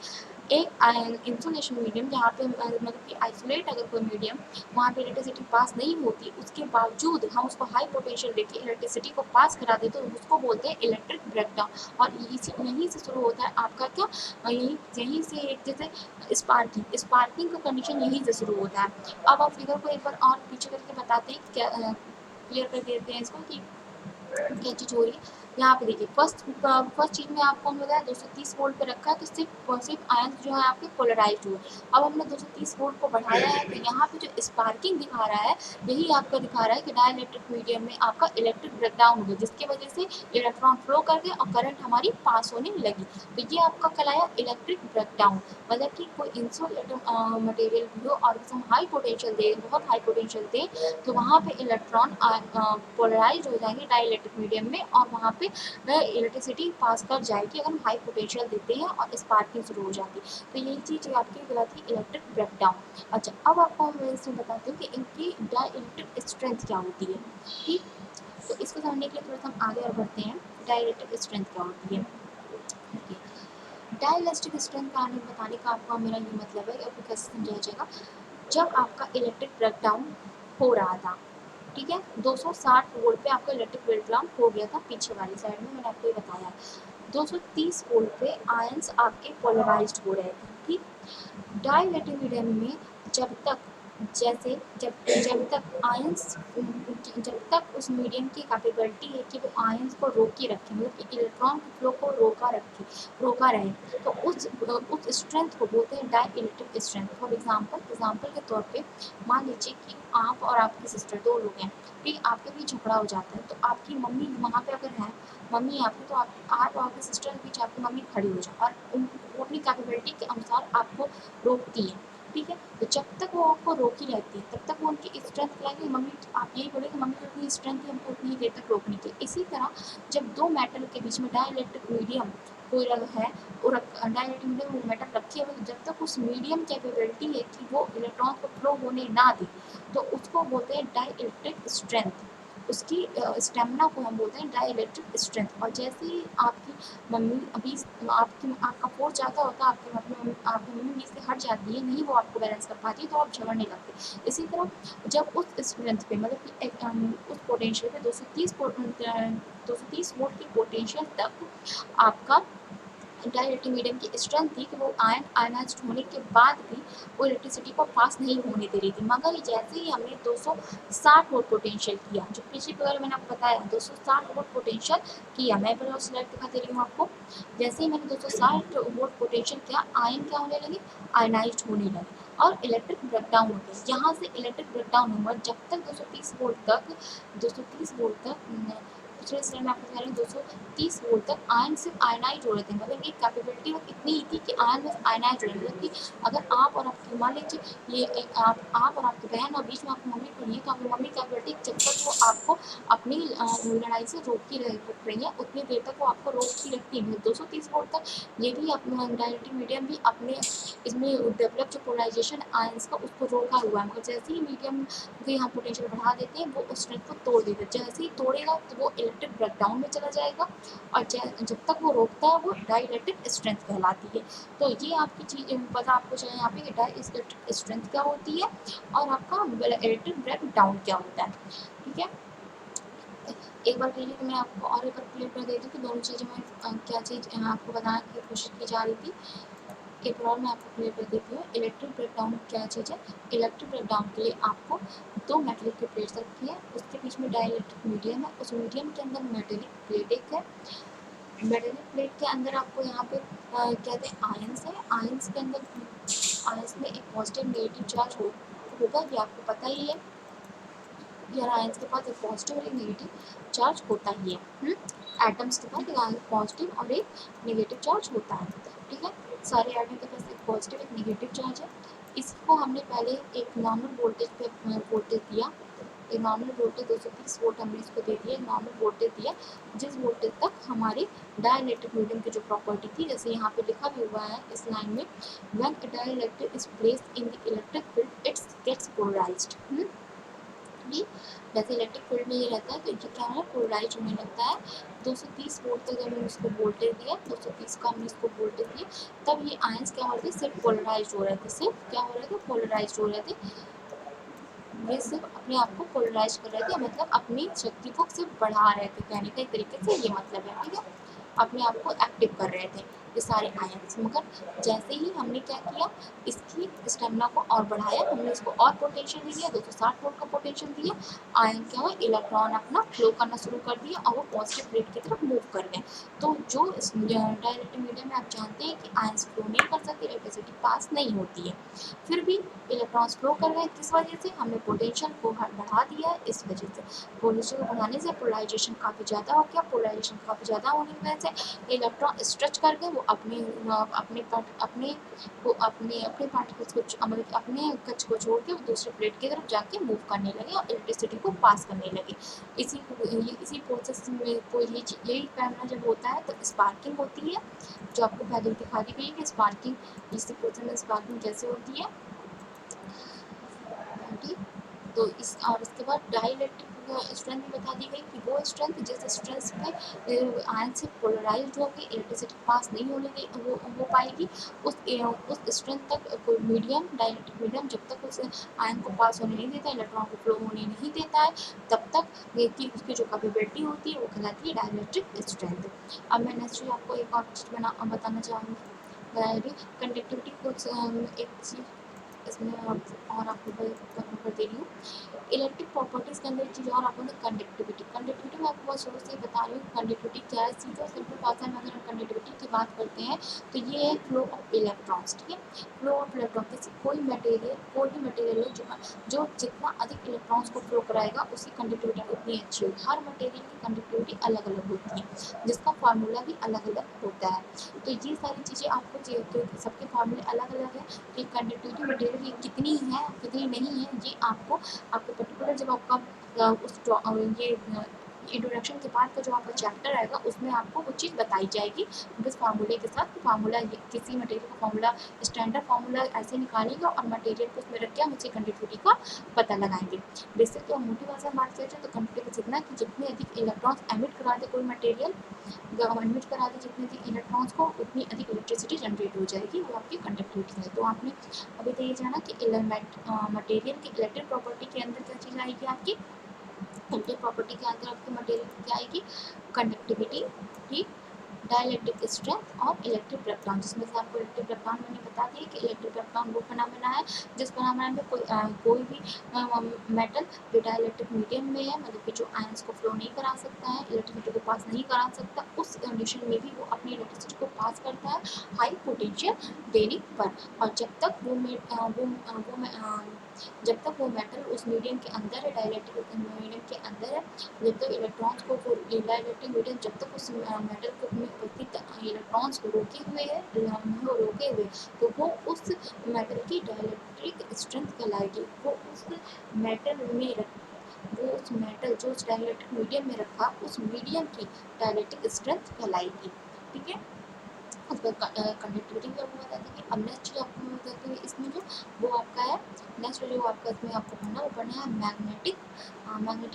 A: एक इंसुलेशन मीडियम जहाँ पे मतलब कि आइसोलेट अगर कोई मीडियम, वहाँ पे इलेक्ट्रिसिटी पास नहीं होती, उसके बावजूद हम उसको हाई पोटेंशियल देके इलेक्ट्रिसिटी को पास करा देते, तो उसको बोलते हैं इलेक्ट्रिक ब्रेकडाउन। और यहीं से शुरू होता है आपका क्या, यहीं से एक जैसे स्पार्किंग का कंडीशन यहीं से शुरू होता है। अब आप फिगर को एक बार और पीछे करके बताते हैं, क्या क्लियर कर देते हैं इसको कि क्या चीज़ हो रही है। यहाँ पे देखिए फर्स्ट चीज़ में आपको हमने बताया 230 वोल्ट पे रखा है, तो सिर्फ आयंस जो है आपके पोलराइज्ड हुए। अब हमने 230 वोल्ट को बढ़ाया है, तो यहाँ पे जो स्पार्किंग दिखा रहा है, यही आपका दिखा रहा है कि डाई इलेक्ट्रिक मीडियम में आपका इलेक्ट्रिक ब्रेकडाउन हुआ, जिसकी वजह से इलेक्ट्रॉन फ्लो कर गए और करंट हमारी पास होने लगी। तो ये आपका कहलाया इलेक्ट्रिक ब्रेकडाउन। मतलब कि कोई इंसुलेटर मटेरियल भी हो और हम हाई पोटेंशियल दे, बहुत हाई पोटेंशियल दे, तो वहाँ पे इलेक्ट्रॉन पोलराइज हो जाएंगे डाई इलेक्ट्रिक मीडियम में, और वहाँ पे इलेक्ट्रिसिटी पास कर जाएगी अगर हम हाई पोटेंशियल देते हैं, और स्पार्किंग शुरू हो जाती है। तो यही चीज़ आपकी कहलाती है इलेक्ट्रिक ब्रेकडाउन। अच्छा, अब आपको मैं इसमें बताती हूँ कि इनकी डाई इलेक्ट्रिक स्ट्रेंथ क्या होती है, ठीक। तो इसको समझने के लिए थोड़ा सा हम आगे और बढ़ते हैं, डाई इलेक्ट्रिक स्ट्रेंथ क्या होती है। डाई इलेक्ट्रिक स्ट्रेंथ का बताने का आपका मेरा ये मतलब है, आपको कैसे समझाया जाएगा। जब आपका इलेक्ट्रिक ब्रेकडाउन हो रहा था, ठीक है, 260 वोल्ट पे आपका इलेक्ट्रिक ब्रेकडाउन हो गया था, पीछे वाली साइड में मैंने आपको ये बताया। 230 वोल्ट पे आयंस आपके पोलराइज्ड हो रहे थे, ठीक। डाई इलेक्ट्रिक मीडियम में जब तक जैसे जब जब तक आयंस जब तक उस मीडियम की कैपेबिलिटी है कि वो आयंस को रोके रखे, मतलब कि इलेक्ट्रॉन के फ्लो को रोका रहे, तो उस स्ट्रेंथ को बोलते हैं dielectric strength. For example के तौर पे मान लीजिए कि आप और आपकी सिस्टर दो लोग हैं, ठीक, आपके बीच झगड़ा हो जाता है, तो आपकी मम्मी वहाँ पे अगर है, मम्मी यहाँ पे, तो आप और आपके सिस्टर के बीच आपकी मम्मी खड़ी हो जाए और वो अपनी कैपेबिलिटी के अनुसार आपको रोकती है, ठीक है। तो जब तक वो आपको रोकी रहती है तब तक वो उनकी स्ट्रेंथ लगेगी, मम्मी आप यही बोलेंगे मम्मी की उतनी स्ट्रेंथ है हमको उतनी देर तक रोकनी चाहिए। इसी तरह जब दो मेटल के बीच में डाइलेक्ट्रिक मीडियम कोई है, और डाइलेक्ट्रिक मीडियम वो मेटल रखे हुए, जब तक उस मीडियम कैपेबिलिटी है कि वो इलेक्ट्रॉन को फ्लो होने ना दे, तो उसको बोलते हैं डाइलेक्ट्रिक स्ट्रेंथ। उसकी स्टेमिना को हम बोलते हैं डाइलेक्ट्रिक स्ट्रेंथ। और जैसे ही आपकी मम्मी अभी आपका फोर्स ज़्यादा होता है, आपकी मम्मी बीच से हट जाती है, नहीं वो आपको बैलेंस कर पाती है, तो आप झगड़ने लगते। इसी तरह जब उस स्ट्रेंथ पे, मतलब कि उस पोटेंशियल पे 230 वोल्ट की पोटेंशियल तक आपका डाइलेक्ट्रिक मीडियम की स्ट्रेंथ थी कि वो आयनाइज्ड होने के बाद भी वो इलेक्ट्रिसिटी को पास नहीं होने दे रही थी। मगर जैसे ही हमने 260 वोल्ट पोटेंशियल किया, जो पिछली वगैरह मैंने आपको बताया 260 वोल्ट पोटेंशियल किया, मैं पहले वो स्लाइड दिखा दे रही हूँ आपको। जैसे ही मैंने 260 वोल्ट पोटेंशियल किया, आयन क्या होने लगे, आयनाइज्ड होने लगे और इलेक्ट्रिक ब्रेकडाउन हो गया। यहाँ से इलेक्ट्रिक ब्रेकडाउन हुआ जब तक 230 वोल्ट तक पिछले स्लाइड में आपको बता रही हूँ 230 वोल्ट तक आयन सिर्फ आयनाइज हो रहे थे, मतलब ये कैपेबिलिटी इतनी ही थी कि आयन बस आयनाइज हो रहे थे। मतलब कि अगर आप और आपकी, मान लीजिए ये एक आप और आपकी बहन और बीच में आपकी मम्मी खड़ी है, तो आपकी मम्मी कैपेबिलिटी जब तक वो आपको अपनी लड़ाई से रख रही है उतनी देर तक वो आपको रोकती रखती है 230 वोल्ट तक। ये भी अपना डायरेक्टिव मीडियम भी अपने इसमें डेवलप जो पोलराइजेशन आयंस का उसको रोका हुआ है, मगर जैसे ही मीडियम के यहाँ पोटेंशियल बढ़ा देते हैं वो उस स्ट्रेंथ को तोड़ देते हैं। जैसे ही तोड़ेगा तो वो इलेक्ट्रिक ब्रेकडाउन में चला जाएगा, और जब तक वो रोकता है वो डाई इलेक्ट्रिक स्ट्रेंथ कहलाती है। तो ये आपकी चीज़ पता आपको चाहिए यहाँ पे कि डाई इलेक्ट्रिक स्ट्रेंथ क्या होती है और आपका इलेक्ट्रिक ब्रेकडाउन क्या होता है, ठीक है। एक बार के लिए तो मैं आपको और एक बार क्लियर कर देती हूँ कि दोनों चीज़ें मैं क्या चीज़ आपको बताने की कोशिश की जा रही थी। एक बार और मैं आपको क्लियर कर देती हूँ, इलेक्ट्रिक ब्रेकडाउन क्या चीज़ है। इलेक्ट्रिक ब्रेकडाउन के लिए आपको दो मेटेलिक की प्लेट्स रखी है, उसके बीच में डाइलेक्ट्रिक मीडियम है, उस मीडियम के अंदर मेटेलिक प्लेट एक है। मेटेलिक प्लेट के अंदर आपको यहाँ पे कहते हैं आयंस है। आयंस के अंदर आयंस में एक पॉजिटिव नेगेटिव चार्ज होगा, ये आपको पता ही है। यार आयंस के पास एक पॉजिटिव और एक नेगेटिव चार्ज होता ही है। एटम्स के पास एक पॉजिटिव और एक नेगेटिव चार्ज होता है, ठीक है। सारे एटम के पास एक पॉजिटिव एक नेगेटिव चार्ज है। इसको हमने पहले एक नॉर्मल वोल्टेज पे वोल्टेज दिया, एक नॉर्मल वोल्टेज 230 वोल्ट हमने इसको दे दिया, नॉर्मल वोल्टेज दिया जिस वोल्टेज तक हमारी डाइलेक्ट्रिक मीडियम की जो प्रॉपर्टी थी, जैसे यहाँ पे लिखा भी हुआ है इस लाइन में, when a dielectric is placed in the electric field its gets polarized. भी जैसे इलेक्ट्रिक फील्ड में ये रहता है तो ये क्या है, पोलराइज होने लगता है। 230 वोल्ट तक जब हमने इसको वोल्टेज दिया, 230 का हमने इसको वोल्टेज दिया, तब ये आयंस क्या हो रहे थे, सिर्फ पोलराइज हो रहे थे, सिर्फ क्या हो रहे थे, पोलराइज हो रहे थे। ये सिर्फ अपने आप को पोलराइज कर रहे थे, मतलब अपनी शक्ति को सिर्फ बढ़ा रहे थे, कहने का एक तरीके से ये मतलब है, ठीक है। अपने आप को एक्टिव कर रहे थे ये सारे आयंस। मगर जैसे ही हमने क्या किया, इसकी स्टेमिना को और बढ़ाया, हमने इसको और पोटेंशियल दे दिया, 260 वोल्ट का पोटेंशियल दिया, आयन क्या हुआ, इलेक्ट्रॉन अपना फ्लो करना शुरू कर दिया और वो पॉजिटिव प्लेट की तरफ मूव कर गए। तो जो डाइलेक्ट्रिक मीडियम में आप जानते हैं कि आयंस फ्लो नहीं कर सकते, इलेक्ट्रिसिटी पास नहीं होती है, फिर भी इलेक्ट्रॉन्स फ्लो कर गए। किस वजह से, हमने पोटेंशियल को बढ़ा दिया है, इस वजह से। पोटेंशियल को बढ़ाने से पोलराइजेशन काफ़ी ज़्यादा हो गया, पोलराइजेशन काफ़ी ज़्यादा होने की वजह से इलेक्ट्रॉन स्ट्रेच करके वो अपने पार्टिकल्स को मतलब अपने कक्ष को छोड़ के वो दूसरे प्लेट की तरफ जाके मूव करने लगे और इलेक्ट्रिसिटी को पास करने लगे। इसी प्रोसेस में कोई यही फैमिना जब होता है तो स्पार्किंग होती है, जो आपको पहले दिखा दी गई है कि स्पार्किंग, इसी प्रोसेस में स्पार्किंग कैसे होती है, ठीक। तो इस और इसके बाद डाइलेक्ट्रिक स्ट्रेंथ भी बता दी गई कि वो स्ट्रेंथ जिस स्ट्रेंथ पे आयन से पोलराइज्ड होकर इलेक्ट्रिसिटी पास नहीं हो पाएगी, उस स्ट्रेंथ तक कोई मीडियम, डाइलेक्ट्रिक मीडियम जब तक उस आयन को पास होने नहीं देता, इलेक्ट्रॉन को फ्लो होने नहीं देता है, तब तक की उसकी जो कैपेबिलिटी होती है वो कहलाती है डाइलेक्ट्रिक स्ट्रेंथ। अब मैं नेक्स्ट आपको एक और चीज़ बताना चाहूँगी, कंडक्टिविटी कुछ एक चीज़ इसमें और आपको कर दे रही हूँ। इलेक्ट्रिक प्रॉपर्टीज़ के अंदर एक चीज़ और आपको ना, कंडक्टिविटी। कंडक्टिविटी मैं आपको बहुत शुरू से बता रही हूँ कंडक्टिविटी क्या है। सीधा सिंपल भाषा में अगर हम कंडक्टिविटी की बात करते हैं तो ये है फ्लो ऑफ इलेक्ट्रॉन्स, ठीक है। फ्लो ऑफ इलेक्ट्रॉन, जैसे कोई भी मटेरियल हो जो जितना अधिक इलेक्ट्रॉन्स को फ्लो कराएगा उसकी कंडक्टिविटी उतनी अच्छी होगी। हर मटेरियल की कंडक्टिविटी अलग अलग होती है, जिसका फार्मूला भी अलग अलग होता है। तो ये सारी चीज़ें आपको तो सबके फार्मूले अलग अलग है कि कंडक्टिविटी मटेरियल की कितनी है कितनी नहीं है, ये आपको पर्टिकुलर जब आपका ये इंट्रोडक्शन के बाद का जो आपका चैप्टर आएगा उसमें आपको वो चीज़ बताई जाएगी बस फार्मूले के साथ। फार्मूला किसी मटेरियल का फार्मूला स्टैंडर्ड फार्मूला ऐसे निकालेंगे और मटेरियल को उसमें रख के हम उसकी कंडक्टिविटी का पता लगाएंगे। बेसिक तो मोटी भाषा में बात किया जाए तो कंडक्टिविटी इतना कि जितने अधिक इलेक्ट्रॉन्स एमिट करा दे कोई मटेरियल, एमिट करा दे जितने अधिक इलेक्ट्रॉन्स को उतनी अधिक इलेक्ट्रिसिटी जनरेट हो जाएगी, वो आपकी कंडक्टिविटी है। तो आपने अभी तो ये जाना कि मटेरियल की इलेक्ट्रिक प्रॉपर्टी के अंदर क्या चीज़ आएगी आपकी, इलेक्ट्रिक प्रॉपर्टी के अंदर आपकी मटेरियल की क्या आएगी, कंडक्टिविटी, हीट, डाइलेक्ट्रिक स्ट्रेंथ और इलेक्ट्रिक ब्रेकडाउन। जिसमें से आपको इलेक्ट्रिक ब्रेकडाउन मैंने बता दिया कि इलेक्ट्रिक ब्रेकडाउन वो फिनोमेना है जिस फिनोमेना में कोई भी मेटल जो डाइलेक्ट्रिक मीडियम में है, मतलब कि जो आयंस को फ्लो नहीं करा सकता है, इलेक्ट्रिसिटी को पास नहीं करा सकता, उस कंडीशन में भी वो अपनी इलेक्ट्रिसिटी को पास करता है हाई पोटेंशियल देने पर। और जब तक वो मेटल उस मीडियम के अंदर है, डाइलेक्ट्रिक मीडियम के अंदर है, जब तक इलेक्ट्रॉन्स को वो डाइलेक्ट्रिक मीडियम जब तक उस मेटल को में उपस्थित इलेक्ट्रॉन्स को रोके हुए तो वो उस मेटल की डाइलेक्ट्रिक स्ट्रेंथ कहलाएगी। वो उस मेटल जो उस डाइलेक्ट्रिक मीडियम में रखा उस मीडियम की डाइलेक्ट्रिक स्ट्रेंथ कहलाएगी, ठीक है। कंडक्टिविटी भी आपको बता देंगे। अब नेक्स्ट चीज़ आपको मैं बताती हूँ इसमें जो वो आपका है, नेक्स्ट जो आपका इसमें आपको पढ़ना है मैग्नेटिक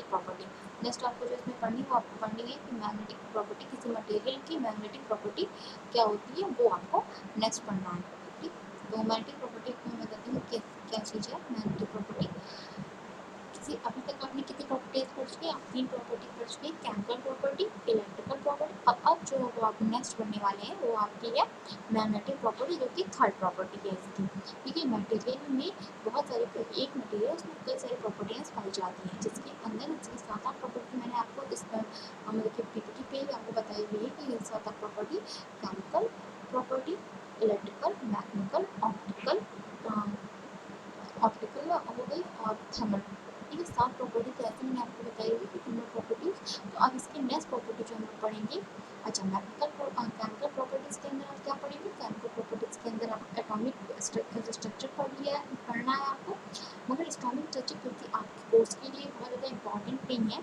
A: प्रॉपर्टी। नेक्स्ट आपको जो इसमें पढ़नी है वो आपको पढ़नी है कि मैग्नेटिक प्रॉपर्टी किसी मटेरियल की मैग्नेटिक प्रॉपर्टी क्या होती है, वो आपको नेक्स्ट पढ़ना है, ठीक। तो मैग्नेटिक प्रॉपर्टी आपको मैं बताती हूँ क्या चीज़ है मैग्नेटिक प्रॉपर्टी। अभी तक आपने कितनी प्रॉपर्टीज पढ़ चुके हैं, आप 3 प्रॉपर्टी पढ़ चुके हैं, केमिकल प्रॉपर्टी, इलेक्ट्रिकल प्रॉपर्टी। अब जो वो आप नेक्स्ट पढ़ने वाले हैं वो आपकी है मैग्नेटिक प्रॉपर्टी, जो कि थर्ड प्रॉपर्टी है इसकी, ठीक है। मटेरियल में बहुत सारी एक मटेरियल उसमें कई सारी प्रॉपर्टीज पाई जाती हैं, जिसके अंदर 7-8 प्रॉपर्टी मैंने आपको इस मतलब कि पीपीटी पे आपको बताई हुई है कि ये 7-8 property chemical property, electrical, mechanical, optical हो गई और थर्मल, ठीक है। 7 प्रॉपर्टी तो ऐसे मैंने आपको बताई हुई कि थर्मल प्रॉपर्टीज। तो अब इसकी नेक्स्ट प्रॉपर्टी जो हम लोग पढ़ेंगे, अच्छा केमिकल प्रॉपर्टीज के अंदर आप क्या पढ़ेंगे, केमिकल प्रॉपर्टीज के अंदर आप एटॉमिक स्ट्रक्चर पढ़ना है आपको। मगर एटॉमिक स्ट्रक्चर क्योंकि आपके कोर्स के लिए बहुत ज़्यादा इंपॉर्टेंट नहीं है,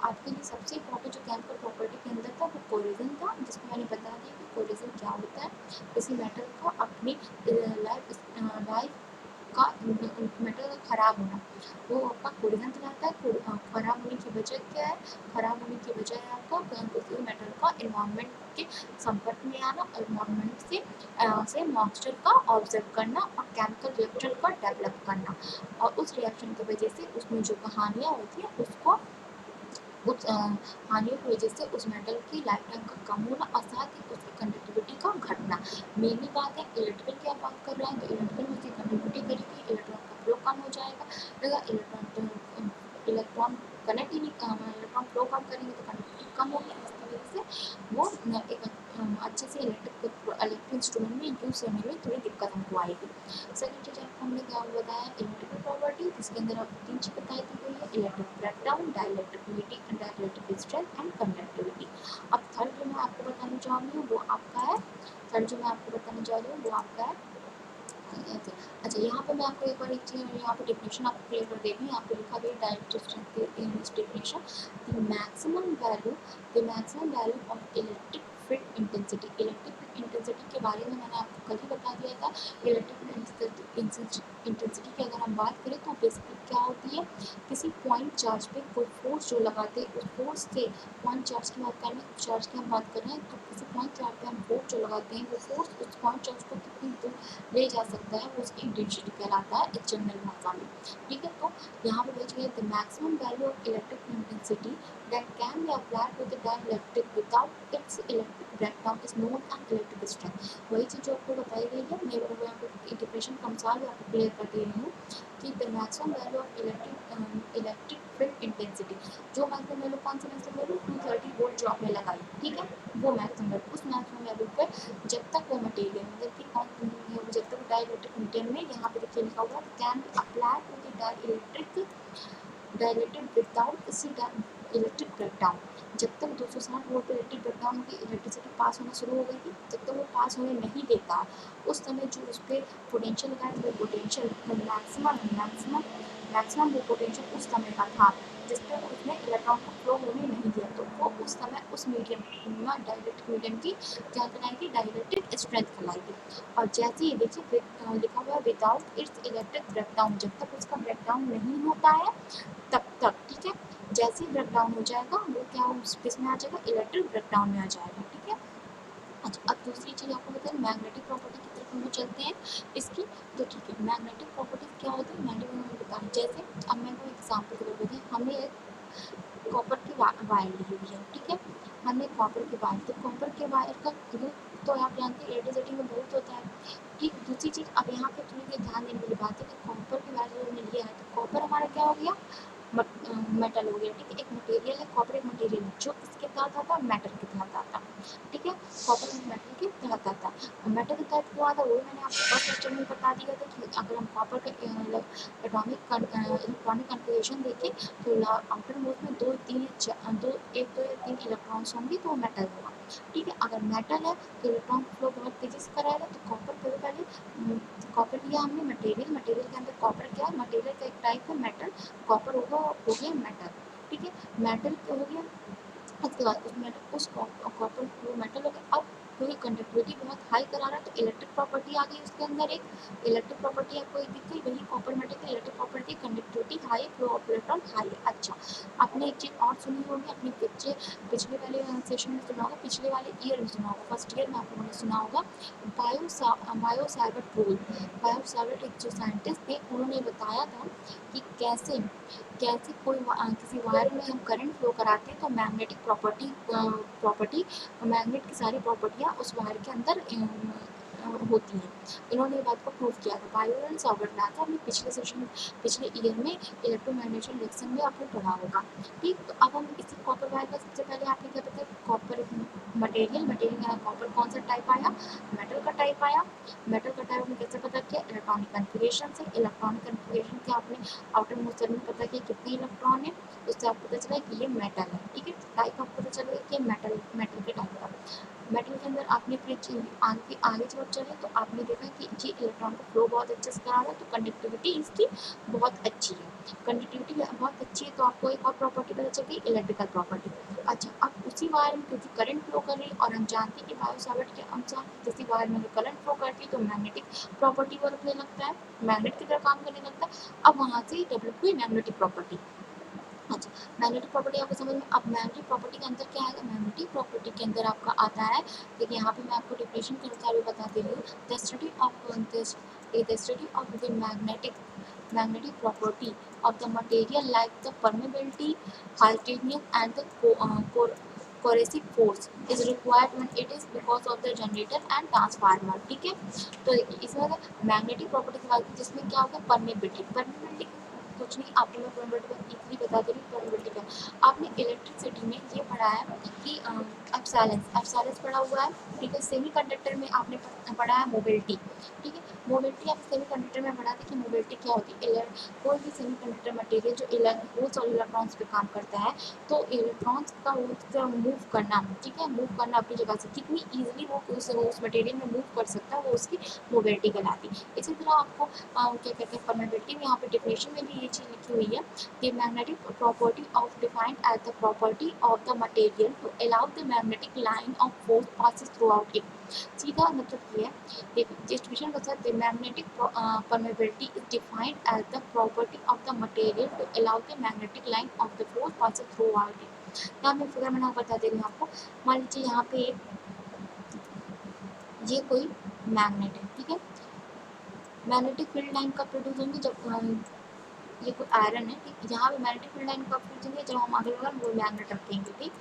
A: आपके लिए सबसे इंपॉर्टेंट जो केमिकल प्रॉपर्टी के अंदर था वो कोरिजन था, जिसको मैंने बता दिया कि कोरिजन क्या होता है। किसी मेटल का अपनी लाइफ का मेटल खराब होना, वो आपका कोरिजन कहलाता है। खराब होने की वजह क्या है, खराब होने की वजह है आपका उसी मेटल का एनवायरनमेंट के संपर्क में आना, एनवायरनमेंट से मॉइस्चर का ऑब्जर्व करना और केमिकल रिएक्शन का डेवलप करना, और उस रिएक्शन की वजह से उसमें जो कहानियाँ होती हैं उसको उस हानियों की वजह से उस मेटल की लाइफ टाइम का कम होना और साथ ही उसकी कंडक्टिविटी का घटना। मेनली बात है इलेक्ट्रिकल की आप बात कर रहे हैं तो इलेक्ट्रिकल में उसकी कंडक्टिविटी करेगी, इलेक्ट्रॉन का फ्लो कम हो जाएगा, अगर इलेक्ट्रॉन कनेक्ट ही नहीं इलेक्ट्रॉन फ्लो कम करेंगे तो कंडक्टिविटी कम होगी, इसकी वजह से वो एक अच्छे से इलेक्ट्रिक इंस्ट्रूमेंट में यूज़ करने में थोड़ी दिक्कत हमको आएगी। सेकंड चीज़ आपको हमने क्या बताया, इलेक्ट्रिकल प्रॉपर्टी, जिसके अंदर आपको 3 चीज़ बताई दी गई है, electric breakdown, dielectric strength and conductivity. अब थर्ड जो मैं आपको बताने जा रही हूँ वो आपका है, थर्ड जो मैं आपको बताने जा रही हूँ वो आपका है अच्छा। यहाँ पे मैं आपको एक बार एक चीज़ यहाँ पे डेफिनेशन आपको क्लियर कर देती हूँ। यहाँ पे लिखा गया direct strength English definition, the maximum value of electric field intensity. Electric field intensity के बारे में मैंने आपको कल ही बता दिया था। इलेक्ट्रिक इंटेंसिटी की अगर हम बात करें तो बेसिकली क्या होती है, किसी पॉइंट चार्ज पे कोई फोर्स जो लगाते हैं उस फोर्स से पॉइंट चार्ज की बात करें, चार्ज की हम बात कर रहे हैं तो किसी पॉइंट चार्ज पे हम फोर्स जो लगाते हैं वो फोर्स उस पॉइंट चार्ज को कितनी दूर ले जा सकता है, वो उसकी इंटेंसिटी कहलाता है एक जनरल भाषा में, ठीक है। तो यहाँ पे बच गया the maximum value of electric intensity that can be applied to the dielectric without its electric breakdown is known as electric strength। वही चीज़ जो आपको बताई गई है, मैं वो यहाँ पे डिप्रेशन का मिसाल आपको क्लियर कर दे रही हूँ कि the maximum value of electric field intensity, जो मैक्सिमम वैल्यू कौन सी मैक्सिमम वैल्यू 230 वोल्ट जो आपने लगाई, ठीक है, वो मैक्सिमम वैल्यू, उस मैक्सिमम वैल्यू पर जब तक वो मटेरियल मतलब कि कौन जब तक डाइलेक्ट्रिक मीडियम में यहाँ पे देखिए लिखा हुआ can be apply to the dielectric without electric breakdown. जब तक 260 वोल्ट पर इलेक्ट्रिक ब्रेकडाउन की इलेक्ट्रिसिटी पास होना शुरू हो गई थी, जब तक वो पास होने नहीं देता उस समय जो उस पर पोटेंशियल लगाया वो पोटेंशियल मैक्सिमम वो पोटेंशियल उस समय का था जिस पर उसने इलेक्ट्रॉन को फ्लो होने नहीं दिया, तो वो उस समय उस मीडियम डाइलेक्ट्रिक मीडियम की क्या कहलाएगी, डाइलेक्ट्रिक स्ट्रेंथ कहलाएगी। और जैसे ही देखिए लिखा हुआ विदाउट इट्स इलेक्ट्रिक ब्रेकडाउन, जब तक उसका ब्रेकडाउन नहीं होता है तब तक, ठीक है, जैसे ही ब्रेकडाउन हो जाएगा वो क्या किसमें आ जाएगा, इलेक्ट्रिक ब्रेकडाउन में आ जाएगा, ठीक है। अच्छा, अब दूसरी चीज़ आपको बताएं मैग्नेटिक प्रॉपर्टी की तरफ हम लोग चलते हैं इसकी, तो ठीक है, मैग्नेटिक प्रॉपर्टीज क्या होती है मैंने बताया। जैसे अब मैं कोई एग्जाम्पल के तौर पर हमें एक कॉपर की वायर ली हुई है, ठीक है, हमने कॉपर की वायर, तो कॉपर के वायर का तो आप जानते हैं इलेक्ट्रिसिटी में बहुत होता है, ठीक। दूसरी चीज़ अब यहाँ पे थोड़ी ध्यान देने वाली बात है कि कॉपर की वायर जो हमने लिया है, तो कॉपर हमारा क्या हो गया, मेटल हो गया, ठीक है, एक मटेरियल है, कॉपर एक मटेरियल है जो इसके तहत आता है, मेटल के तहत आता है, ठीक है, कॉपर मेटल के तहत आता है। मेटल के तहत क्यों आता है वो मैंने आपको फर्स्ट लेक्चर में बता दिया था कि अगर हम कॉपर का इलेक्ट्रॉनिक कन्फिगरेशन देखें तो आउटर मोस्ट में दो या तीन इलेक्ट्रॉन्स होंगे तो वो मेटल होगा, ठीक है। अगर मेटल है तो इलेक्ट्रॉन फ्लो बहुत तेजी से कराएगा, तो कॉपर पहले कॉपर लिया हमने मटेरियल के अंदर कॉपर क्या है, मटेरियल का एक टाइप है मेटल, कॉपर होगा हो गया मेटल, ठीक है, मेटल हो गया। उसके बाद उस कॉपर वो मेटल हो गया। अब क्योंकि कंडक्टिविटी बहुत हाई करा रहा है तो इलेक्ट्रिक प्रॉपर्टी आ गई उसके अंदर, एक इलेक्ट्रिक प्रॉपर्टी आपको एक दिख गई, वही कॉपर मेटल की electric property, conductivity high, flow of electron high है। अच्छा, आपने एक चीज़ और सुनी होगी, अपने पिछले वाले सेशन में सुना होगा, पिछले वाले ईयर में सुना होगा, फर्स्ट ईयर में आप लोगों ने सुना होगा, बायो सैवर्ट एक जो साइंटिस्ट थे उन्होंने बताया था कि कैसे कैसे किसी वायर में हम करंट फ्लो कराते हैं तो मैग्नेट की सारी प्रॉपर्टियाँ उस वायर के अंदर होती हैं। इन्होंने ये बात को प्रूव किया था, बायो एंड सॉवर्ट लाया था, हमने पिछले ईयर में इलेक्ट्रोमैग्नेटिक लेक्चर में आपने पढ़ा होगा, ठीक। तो अब हम इसी कॉपर वायर का सबसे पहले आपने क्या पता है, कॉपर मटेरियल का कॉपर कौन सा टाइप आया, मेटल का टाइप आया, मेटल का टाइप हमने कैसे पता किया, इलेक्ट्रॉनिक कन्फिगरेशन से, इलेक्ट्रॉनिक कन्फिगरेशन के आपने आउटर मोस्ट सेल में पता किया कितने इलेक्ट्रॉन है, उससे आपको पता चला कि ये मेटल है, ठीक है, टाइप आपको पता चलेगा कि मेटल के टाइप का। मेटल के अंदर आपने फिर आगे जब चले तो आपने देखा कि ये इलेक्ट्रॉन का फ्लो बहुत अच्छे से करा रहा है, तो कंडक्टिविटी इसकी बहुत अच्छी है, कंडक्टिविटी बहुत अच्छी है, तो आपको एक और प्रॉपर्टी पता चल गई, इलेक्ट्रिकल प्रॉपर्टी। अच्छा, अब उसी वायर में क्योंकि करंट फ्लो कर रही है और हम जानते हैं कि बायो-सैवर्ट के अनुसार किसी वायर में करंट फ्लो करती है तो मैग्नेटिक प्रॉपर्टी को रखने लगता है, मैग्नेट की तरह काम करने लगता है। अब वहाँ से डेवलप हुई मैग्नेटिक प्रॉपर्टी। अच्छा, मैग्नेटिक प्रॉपर्टी आपको समझ में, अब मैग्नेटिक प्रॉपर्टी के अंदर क्या आएगा, मैग्नेटिक प्रॉपर्टी के अंदर आपका आता है, देखिए यहाँ पे मैं आपको डेफिनेशन के अनुसार भी बता दे रही हूँ, the study of the magnetic property of the material like the permeability, hardening and the corrosive force is required when it is because of the generator and transformer, ठीक है। तो इसमें मैग्नेटिक प्रॉपर्टी की बात जिसमें क्या होगा, परमेबिलिटी कुछ नहीं, आपको मैं परमेबिलिटी इतनी बता दे रही हूँ, परमेबिलिटी का आपने इलेक्ट्रिसिटी में ये पढ़ा है कि एप्सिलॉन्स पढ़ा हुआ है, ठीक है। सेमीकंडक्टर में आपने पढ़ा है मोबिलिटी, ठीक है, मोबिलिटी आप सेमीकंडक्टर में पढ़ा था कि मोबिलिटी क्या होती है, कोई भी सेमीकंडक्टर मटेरियल जो होल्स और इलेक्ट्रॉन्स पे काम करता है, तो इलेक्ट्रॉन्स का मूव करना, ठीक है, मूव करना अपनी जगह से कितनी ईजिली वो उस मटेरियल में मूव कर सकता है, वो उसकी मोबिलिटी कहलाती है। इसी तरह आपको क्या कहते हैं, परमेबिलिटी में यहाँ पे डेफिनेशन में भी ये चीज़ लिखी हुई है कि magnetic property of defined as the property of the material to allow the magnetic line of force passes throughout it. सीधा मतलब ये है, डिस्ट्रीब्यूशन का साथ magnetic permeability is defined as the property of the material to allow the magnetic line of the force passes throughout it। यहाँ मैं figure में बता दे रही हूँ आपको, मान लीजिए यहाँ पे ये कोई मैग्नेट है, ठीक है, मैग्नेटिक फील्ड लाइन कब प्रोड्यूस होंगी, जब ये कोई आयरन है, ठीक, यहाँ पे मैग्नेटिक फील्ड लाइन कब प्रोड्यूस होंगी, जब हम अगल बगल वो मैग्नेट रखेंगे, ठीक,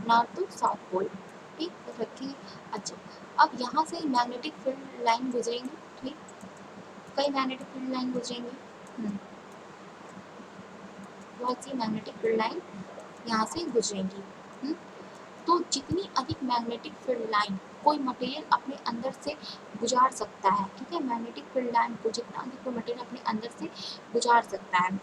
A: नॉर्थ टू साउथ पोल, ठीक रखेंगे। अच्छा, अब यहाँ से मैग्नेटिक फील्ड लाइन गुजरेंगी, ठीक, कई मैग्नेटिक फील्ड लाइन गुजरेंगी, बहुत सी मैग्नेटिक फील्ड लाइन यहाँ से गुजरेंगी। तो जितनी अधिक मैग्नेटिक फील्ड लाइन कोई मटेरियल अपने अंदर से गुजार सकता है, ठीक है, मैग्नेटिक फील्ड लाइन को जितना अधिक कोई मटेरियल अपने अंदर से गुजार सकता है,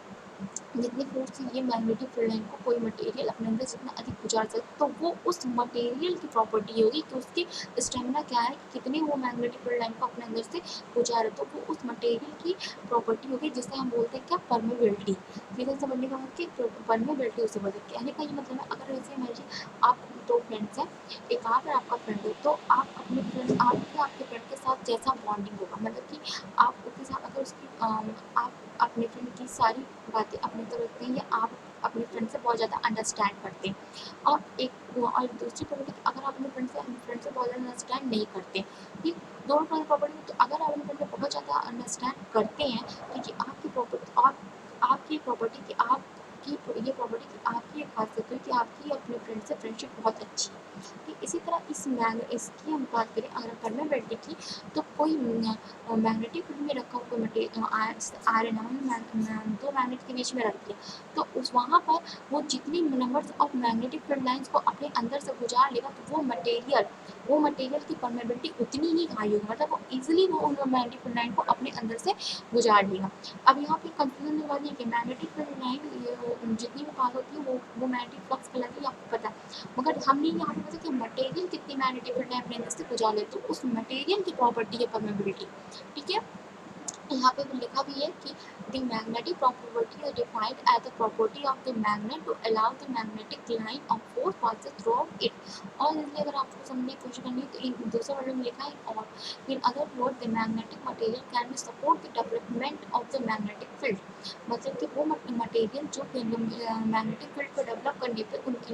A: जितनी फोर्स से ये मैग्नेटिक फील्ड लाइन को कोई मटेरियल अपने अंदर जितना अधिक गुजार सकता, तो वो उस मटेरियल की प्रॉपर्टी होगी कि उसकी स्टेमिना क्या है, कि कितने वो मैग्नेटिक फील्ड लाइन को अपने अंदर से गुजारे, तो वो उस मटेरियल की प्रॉपर्टी होगी जिसे हम बोलते हैं क्या, परमेबिलिटी। सीधे समझने का मतलब कि परमेबिलिटी उसे बोलते हैं। कहने का ये मतलब है, अगर ऐसे मान आप दो फ्रेंड्स हैं, एक आप और आपका फ्रेंड है, तो आप अपने फ्रेंड आपके फ्रेंड के साथ जैसा बॉन्डिंग होगा, मतलब कि आप उसके साथ अगर उसकी आप अपने फ्रेंड की सारी बातें अपने तरफ रखते हैं, या आप अपने फ्रेंड से बहुत ज़्यादा अंडरस्टैंड करते हैं, और दूसरी प्रॉपर्टी, अगर आप अपने फ्रेंड से बहुत ज़्यादा अंडरस्टैंड नहीं करते, ठीक, दोनों प्रॉपर्टी में, तो अगर आप अपने फ्रेंड से बहुत ज़्यादा अंडरस्टैंड करते हैं, तो ये आपकी प्रॉपर्टी, आपकी प्रॉपर्टी की ये प्रॉपर्टी की आपकी एक खासियत है कि आपकी अपने फ्रेंड से फ्रेंडशिप बहुत अच्छी है। ठीक, इसी तरह इसकी हम बात करें अगर परमेबिलिटी की, तो कोई मैग्नेटिक फील्ड में रखा हुआ कोई आयरन हम दो मैग्नेट के बीच में रख दिया, तो उस वहाँ पर वो जितनी numbers of magnetic field lines को अपने अंदर से गुजार लेगा, तो वो मटेरियल की परमेबिलिटी उतनी ही हाई होगी, मतलब वो इजीली वो उन मैग्नेटिक फील्ड लाइन को अपने अंदर से गुजार लेगा। अब यहाँ पे कंफ्यूजन की बात ये कि मैग्नेटिक फील्ड लाइन जितनी भी पास होती है वो मैग्नेटिक फ्लक्स कहलाती है, आपको पता है, मगर हमने यहाँ पे पता कि मटेरियल कितनी मैग्नेटिक फील्ड लाइन अपने अंदर से गुजार ले, तो उस मटेरियल की प्रॉपर्टी है परमेबिलिटी, ठीक है। यहाँ पे भी लिखा भी है कि the magnetic property is defined as the property of the magnet to allow the magnetic line of force passes throughout it। और इसलिए अगर आपको समझने की कोशिश करनी है तो इन दूसरे वर्ड में लिखा है और in other words the magnetic material can be support the development of the magnetic field। मतलब कि वो मटेरियल जो मैग्नेटिक फील्ड को डेवलप करने पे उनकी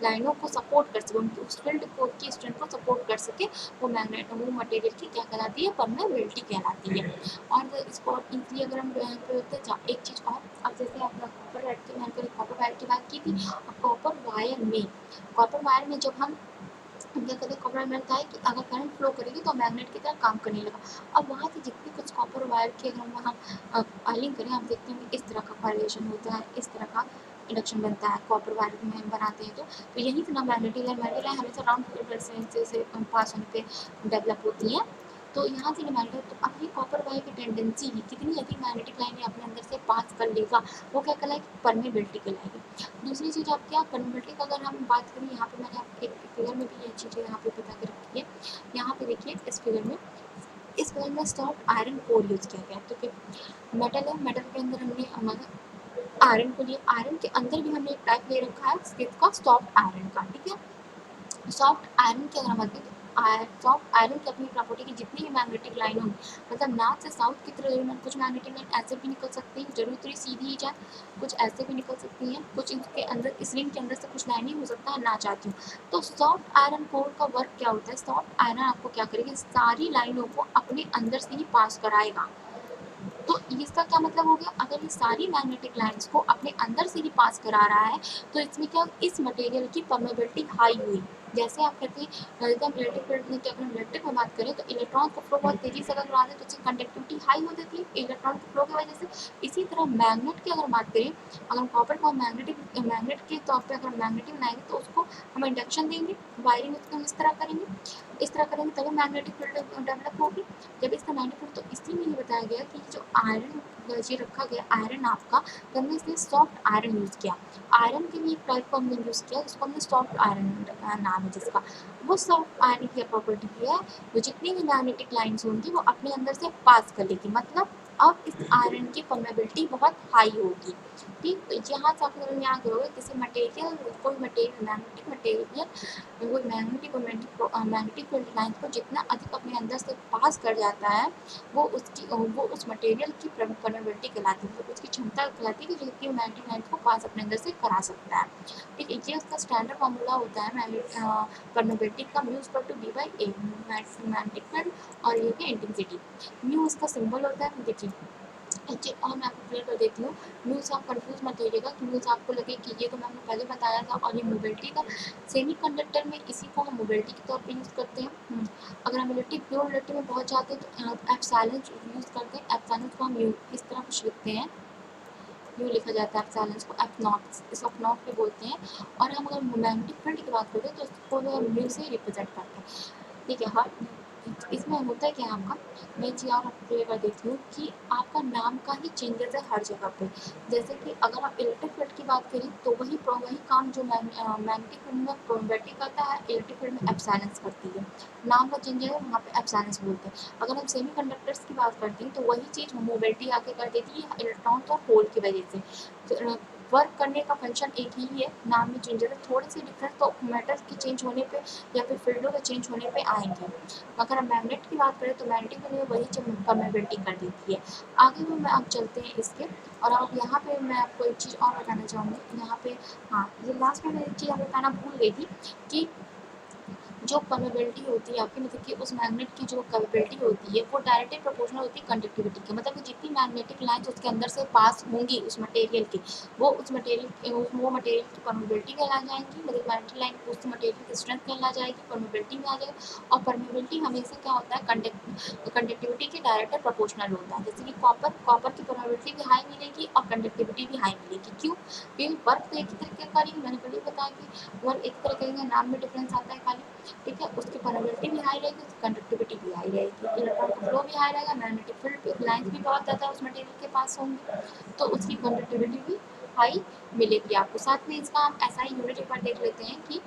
A: लाइनों को सपोर्ट कर सके, उनकी उस फील्ड को की स्ट्रेंथ को सपोर्ट कर सके, वो मटेरियल की क्या कहलाती है, परमेबिलिटी कहलाती है। और इसको इजली अगर हम एक चीज़ और, अब जैसे आपने कॉपर वायर की मैंने कॉपर वायर की बात की थी, कॉपर वायर में जब हम क्या कहते हैं, कॉपर वायर में था कि अगर करंट फ्लो करेगी तो मैग्नेट की तरह काम करने लगा। अब वहाँ से जितनी कुछ कॉपर वायर की अगर हम वहाँ आयलिंग करें, आप देखते हैं इस तरह का वायलेशन होता है, इस तरह का इंडक्शन बनता है कॉपर वायर में बनाते हैं, तो यही से ना मैग्नेटिक लाइन हमेशा राउंड फ्रीक्वेंसी से पास होने पे डेवलप होती है। तो यहाँ से मैग्नेटिक, तो अब ये कॉपर वायर की टेंडेंसी है, कितनी अधिक मैग्नेटिक लाइन अपने अंदर से पास कर लेगा, वो क्या कहलाएगी, परमेबिलिटी कहलाएगी। दूसरी चीज़ आप क्या, परमेबिलिटी का अगर हम बात करें, यहाँ पे मैंने आपके फिगर में भी ये चीज़ें यहाँ पे बता के रखी है। यहाँ पे देखिए इस फिगर में सॉफ्ट आयरन कोर यूज़ किया गया है, तो फिर मेटल है, मेटल के अंदर हमने आयरन को लिया, आयरन के अंदर भी हमने एक टाइप ले रखा है इसका सॉफ्ट आयरन का, ठीक है। सॉफ्ट आयरन की अगर हम बात करें, सॉफ्ट आयरन की अपनी प्रॉपर्टी की जितनी भी मैग्नेटिक लाइन होगी, मतलब नॉर्थ से साउथ की तरह कुछ मैग्नेटिक लाइन ऐसे भी निकल सकती है, जरूर थोड़ी सीधी ही जाए, कुछ ऐसे भी निकल सकती हैं, कुछ इनके अंदर इस रिंग के अंदर से कुछ लाइनिंग हो सकता है ना चाहती हूँ। तो सॉफ्ट आयरन कोर का वर्क क्या होता है, सॉफ्ट आयरन आपको क्या करेगी, सारी लाइनों को अपने अंदर से ही पास कराएगा। तो इसका क्या मतलब हो गया, अगर ये सारी मैग्नेटिक लाइंस को अपने अंदर से ही पास करा रहा है, तो इसमें क्या, इस मटेरियल की परमेबिलिटी हाई हुई। जैसे आप कहते हैं इलेक्ट्रिक फील्ड में, क्या अगर इलेक्ट्रिक में बात करें तो इलेक्ट्रॉन को फ्लो बहुत तेजी से अगर करा दें तो उसकी कंडक्टिविटी हाई हो जाती है इलेक्ट्रॉन के फ्लो की वजह से। इसी तरह मैग्नेट की अगर बात करें, अगर कॉपर को मैग्नेट के तौर पर अगर मैग्नेटिक बनाएंगे तो उसको हम इंडक्शन देंगे, वायरिंग उसको हम इस तरह करेंगे तभी मैग्नेटिक फील्ड डेवलप होगी। जब इसका मैग्नेटिक, तो इसी में ये बताया गया कि जो आयरन ये रखा गया आयरन आपका, तो हमने इसलिए सॉफ्ट आयरन यूज़ किया। आयरन के भी एक टाइप को हमने यूज़ किया जिसको हमने सॉफ्ट आयरन नाम है जिसका, वो सॉफ्ट आयरन की प्रॉपर्टी है वो जितनी भी मैग्नेटिक लाइन्स होंगी वो अपने अंदर से पास कर लेगी, मतलब अब इस आयरन की परमेबिलिटी बहुत हाई होगी। ठीक, तो यहाँ से आपको समझ में आ गया होगा किसी मटेरियल, कोई मटेरियल वो मैग्नेटिक फील्ड लाइन को जितना अधिक अपने अंदर से पास कर जाता है, वो उस मटेरियल की परमेबिलिटी कहलाती है, उसकी क्षमता कहलाती है कि जितनी मैग्नेटिक लाइन को पास अपने अंदर से करा सकता है। ठीक है, ये उसका स्टैंडर्ड फॉर्मूला होता है परमेबिलिटी का, mu equal to D by A, magnetic field और ये की इंटेंसिटी। म्यू उसका सिंबल होता है, देखिए जी, और मैं आपको क्लियर कर देती हूँ, म्यूज़ आप कन्फ्यूज़ मत होइएगा कि म्यूज़ आपको लगे कि ये तो मैंने पहले बताया था और ये मोबिलिटी का। सेमीकंडक्टर में इसी को हम मोबिलिटी के तौर पे यूज़ करते हैं। अगर हम इलेक्ट्रिक प्योर इलेक्ट्रिक में पहुँच जाते हैं तो एप्सिलॉन यूज़ करते हैं। एप्सिलॉन को हम यू इस तरह कुछ लिखते हैं, यूँ लिखा जाता है एप्सिलॉन को, एफ नॉट, इसको एफ नॉट भी बोलते हैं। और हम अगर मैग्नेटिक फील्ड की बात करें तो इसको जो है म्यू से ही रिप्रेजेंट करते हैं। ठीक है, हर इसमें होता है क्या है आपका, मैं एक चीज़ और आपको क्लियर कर देती हूँ कि आपका नाम का ही चेंजेस है हर जगह पे। जैसे कि अगर आप इलेक्ट्रिक फील्ड की बात करें तो वही काम जो मैग्नेटिक फील्ड में प्रोबेबिलिटी करता है, इलेक्ट्रिक फील्ड में एप्सिलॉन करती है। नाम का चेंज है, वहाँ पे एप्सिलॉन बोलते हैं। अगर हम सेमी कंडक्टर्स की बात करते हैं तो वही चीज़ मोबिलिटी आके कर देती है इलेक्ट्रॉन और होल की वजह से। वर्क करने का फंक्शन एक ही है, नाम में चेंजेस है, थोड़े से डिफरेंस तो मेटल्स के चेंज होने पे या फिर फील्डों के चेंज होने पे आएंगे। अगर हम मैग्नेट की बात करें तो मैग्नेटिक के लिए वही परमेबिलिटी कर देती है। आगे भी मैं आप चलते हैं इसके, और अब यहाँ पे मैं आपको एक चीज़ और बताना चाहूँगी यहाँ पे। हाँ, ये लास्ट में मैं एक चीज़ आपको बताना भूल गई थी कि जो परमेबिलिटी होती है आपकी, मतलब कि उस मैग्नेट की जो कैपेबिलिटी होती है वो डायरेक्टली प्रोपोर्शनल होती है कंडक्टिविटी के। मतलब कि जितनी मैग्नेटिक लाइन्स उसके अंदर से पास होंगी उस मटेरियल की, वो मटेरियल की परमेबिलिटी कहला जाएंगी। मतलब मैग्नेटिक लाइन उस मटेरियल की स्ट्रेंथ कहला जाएगी, परमेबिलिटी में आ जाएगा। और परमेबिलिटी हमेशा क्या होता है, कंडक्टिविटी के डायरेक्ट प्रोपोर्शनल होता है। जैसे कि कॉपर की परमेबिलिटी भी हाई मिलेगी और कंडक्टिविटी भी हाई मिलेगी। क्यों? क्योंकि वर्क तो एक ही तरीके का करेंगे, मैंने पहले बताया कि वर्क एक तरह करेंगे, नाम में डिफरेंस आता है खाली। ठीक है, उसकी परमेबिलिटी भी हाई रहेगी, उसकी कंडक्टिविटी भी हाई रहेगी, इलेक्ट्रॉन का फ्लो भी हाई रहेगा, मैग्नेटिक फील्ड लाइन्स भी बहुत ज़्यादा उस मटेरियल के पास होंगी, तो उसकी कंडक्टिविटी भी हाई मिलेगी आपको। साथ में इसका हम एसआई यूनिट एक बार देख लेते हैं कि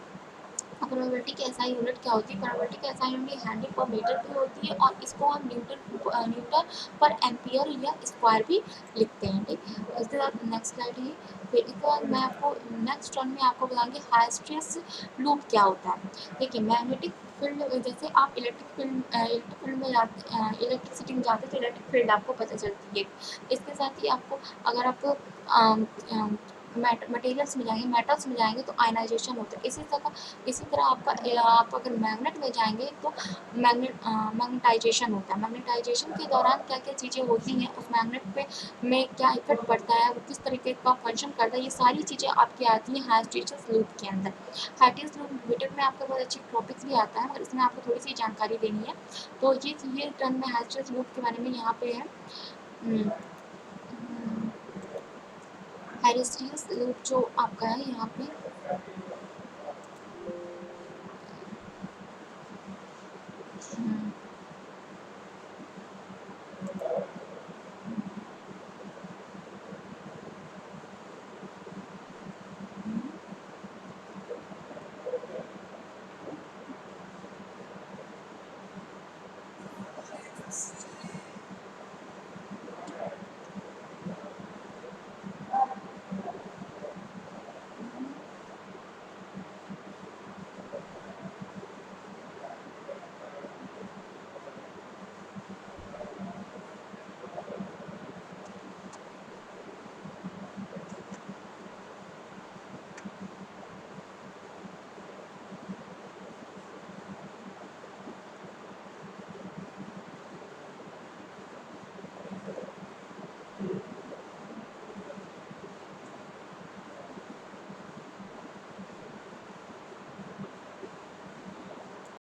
A: प्रोबेबिलिटी की एसआई यूनिट क्या होती है। प्रोबेबिलिटी की एसआई यूनिट हेनरी पर मीटर भी होती है, और इसको हम न्यूटन पर एम्पियर या स्क्वायर भी लिखते हैं। ठीक, इसके बाद नेक्स्ट स्लाइड है। फिर इसके बाद मैं आपको नेक्स्ट टर्न में आपको बताऊंगी हाइस्ट्रियस लूप क्या होता है। देखिए, मैग्नेटिक फील्ड, जैसे आप इलेक्ट्रिक फील्ड में जाते, इलेक्ट्रिसिटी में जाते तो इलेक्ट्रिक फील्ड आपको पता चलती है। इसके साथ ही आपको, अगर आप मटेरियल्स में जाएंगे, मेटल्स में जाएंगे तो आयनाइजेशन होता है। इसी तरह आप अगर मैग्नेट में जाएंगे तो मैग्नेटाइजेशन होता है। मैग्नेटाइजेशन के दौरान क्या क्या चीज़ें होती हैं, उस मैग्नेट पे में क्या इफेक्ट पड़ता है, वो किस तरीके का फंक्शन करता है, ये सारी चीज़ें आपकी आती हैं हाइस्ट्रियस लूप के अंदर। हाइस्ट्रियस लूप बीटेक में आपका बहुत अच्छी टॉपिक्स भी आता है, और इसमें आपको थोड़ी सी जानकारी देनी है। तो ये टर्म में हाइस्ट्रियस लूप के बारे में यहाँ पे है। हाइस्ट्रियस लूप जो आपका है यहाँ पे,